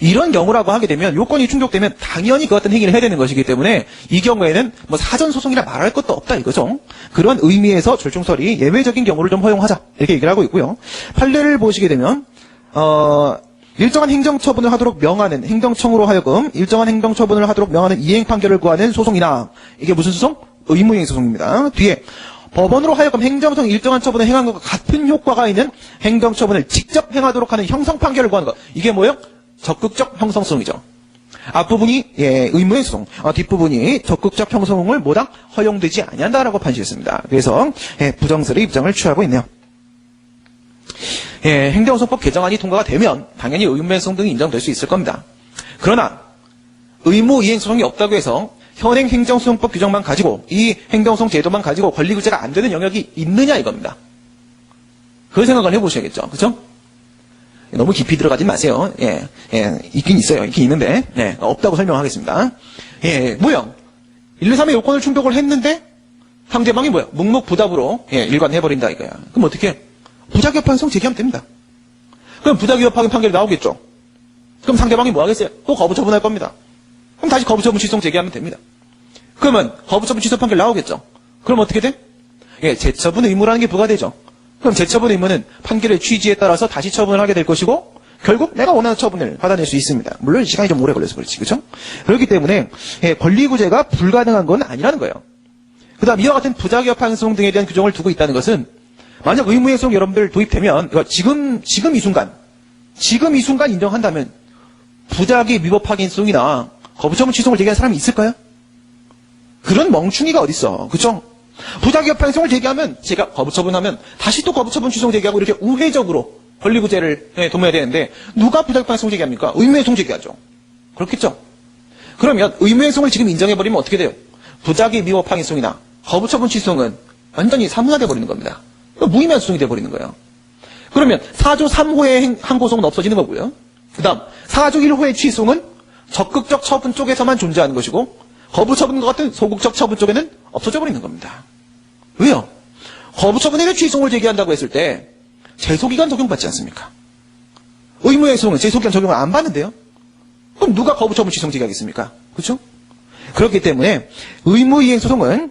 이런 경우라고 하게 되면 요건이 충족되면 당연히 그 같은 행위를 해야 되는 것이기 때문에 이 경우에는 사전소송이라 말할 것도 없다 이거죠. 그런 의미에서 절충설이 예외적인 경우를 좀 허용하자 이렇게 얘기를 하고 있고요. 판례를 보시게 되면 일정한 행정처분을 하도록 명하는 행정청으로 하여금 일정한 행정처분을 하도록 명하는 이행 판결을 구하는 소송이나 이게 무슨 소송? 의무이행 소송입니다. 뒤에 법원으로 하여금 행정성 일정한 처분을 행한 것과 같은 효과가 있는 행정처분을 직접 행하도록 하는 형성 판결을 구하는 것. 이게 뭐예요? 적극적 형성소송이죠. 앞부분이 의무이행 소송, 뒷부분이 적극적 형성을 뭐다? 허용되지 아니한다라고 판시했습니다. 그래서 부정설의 입장을 취하고 있네요. 행정소송법 개정안이 통과가 되면 당연히 의무이행소송 등이 인정될 수 있을 겁니다. 그러나 의무이행소송이 없다고 해서 현행 행정소송법 규정만 가지고 이 행정소송 제도만 가지고 권리구제가 안 되는 영역이 있느냐 이겁니다. 그 생각을 해보셔야겠죠. 그렇죠? 너무 깊이 들어가지 마세요. 있긴 있어요. 있긴 있는데 없다고 설명하겠습니다. 뭐야? 1, 2, 3의 요건을 충족을 했는데 상대방이 뭐야? 묵묵부답으로 일관해버린다 이거야. 그럼 어떻게 해? 부작위협 항소송 제기하면 됩니다. 그럼 부작위협 판결이 나오겠죠. 그럼 상대방이 뭐 하겠어요? 또 거부처분할 겁니다. 그럼 다시 거부처분 취소송 제기하면 됩니다. 그러면 거부처분 취소 판결 나오겠죠. 그럼 어떻게 돼? 재처분 의무라는 게 부과되죠. 그럼 재처분 의무는 판결의 취지에 따라서 다시 처분을 하게 될 것이고 결국 내가 원하는 처분을 받아낼 수 있습니다. 물론 시간이 좀 오래 걸려서 그렇지, 그렇죠? 그렇기 때문에 권리구제가 불가능한 건 아니라는 거예요. 그다음 이와 같은 부작위협 항소송 등에 대한 규정을 두고 있다는 것은 만약 의무이행소송 여러분들 도입되면 지금 이 순간 인정한다면 부작위 위법 확인소송이나 거부처분 취소를 제기한 사람이 있을까요? 그런 멍충이가 어딨어, 그렇죠? 부작위협 항소송을 제기하면 제가 거부처분하면 다시 또 거부처분 취소 제기하고 이렇게 우회적으로 권리구제를 도모해야 되는데 누가 부작위협 항소송 제기합니까? 의무이행소송 제기하죠. 그렇겠죠? 그러면 의무이행소송을 지금 인정해버리면 어떻게 돼요? 부작위 위법 확인소송이나 거부처분 취소는 완전히 사무화돼 버리는 겁니다. 무의미한 소송이 돼 버리는 거예요. 그러면 4조 3호의 항고소송은 없어지는 거고요. 그다음 4조 1호의 취소는 적극적 처분 쪽에서만 존재하는 것이고 거부 처분과 같은 소극적 처분 쪽에는 없어져 버리는 겁니다. 왜요? 거부 처분에 대해 취소를 제기한다고 했을 때 제소기간 적용받지 않습니까? 의무행소는 제소기간 적용을 안 받는데요. 그럼 누가 거부 처분 취소 제기하겠습니까? 그렇죠? 그렇기 때문에 의무이행 소송은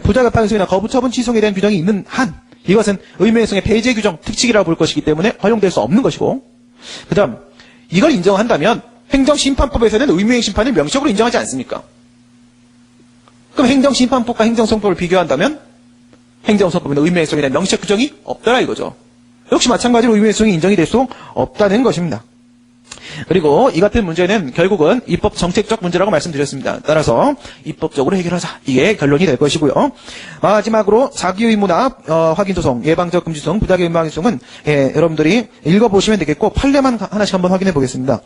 부자가 판소이나 거부 처분 취소에 대한 규정이 있는 한 이것은 의무행소의 배제 규정 특칙이라고 볼 것이기 때문에 활용될 수 없는 것이고 그다음 이걸 인정한다면 행정심판법에서는 의무이행 심판을 명시적으로 인정하지 않습니까? 그럼 행정심판법과 행정소송법을 비교한다면 행정소송법에는 의무행소에 대한 명시적 규정이 없더라 이거죠. 역시 마찬가지로 의무행소이 인정이 될 수 없다는 것입니다. 그리고 이 같은 문제는 결국은 입법 정책적 문제라고 말씀드렸습니다. 따라서 입법적으로 해결하자. 이게 결론이 될 것이고요. 마지막으로 자기의무나 확인소송, 예방적 금지소송, 부작위 의무 확인소송은 여러분들이 읽어보시면 되겠고 판례만 하나씩 한번 확인해 보겠습니다.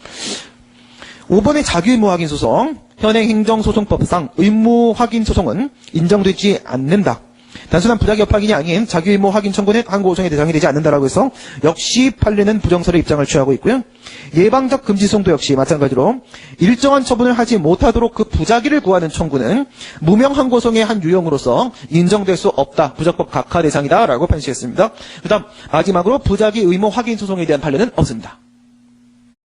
5번의 자기의무 확인소송, 현행 행정소송법상 의무 확인소송은 인정되지 않는다. 단순한 부작위 확인이 아닌 자기의무 확인 청구는 항고소송의 대상이 되지 않는다라고 해서 역시 판례는 부정설의 입장을 취하고 있고요. 예방적 금지소송도 역시 마찬가지로 일정한 처분을 하지 못하도록 그 부작위를 구하는 청구는 무명 항고소송의 한 유형으로서 인정될 수 없다. 부적법 각하 대상이다라고 판시했습니다. 그 다음 마지막으로 부작위 의무 확인 소송에 대한 판례는 없습니다.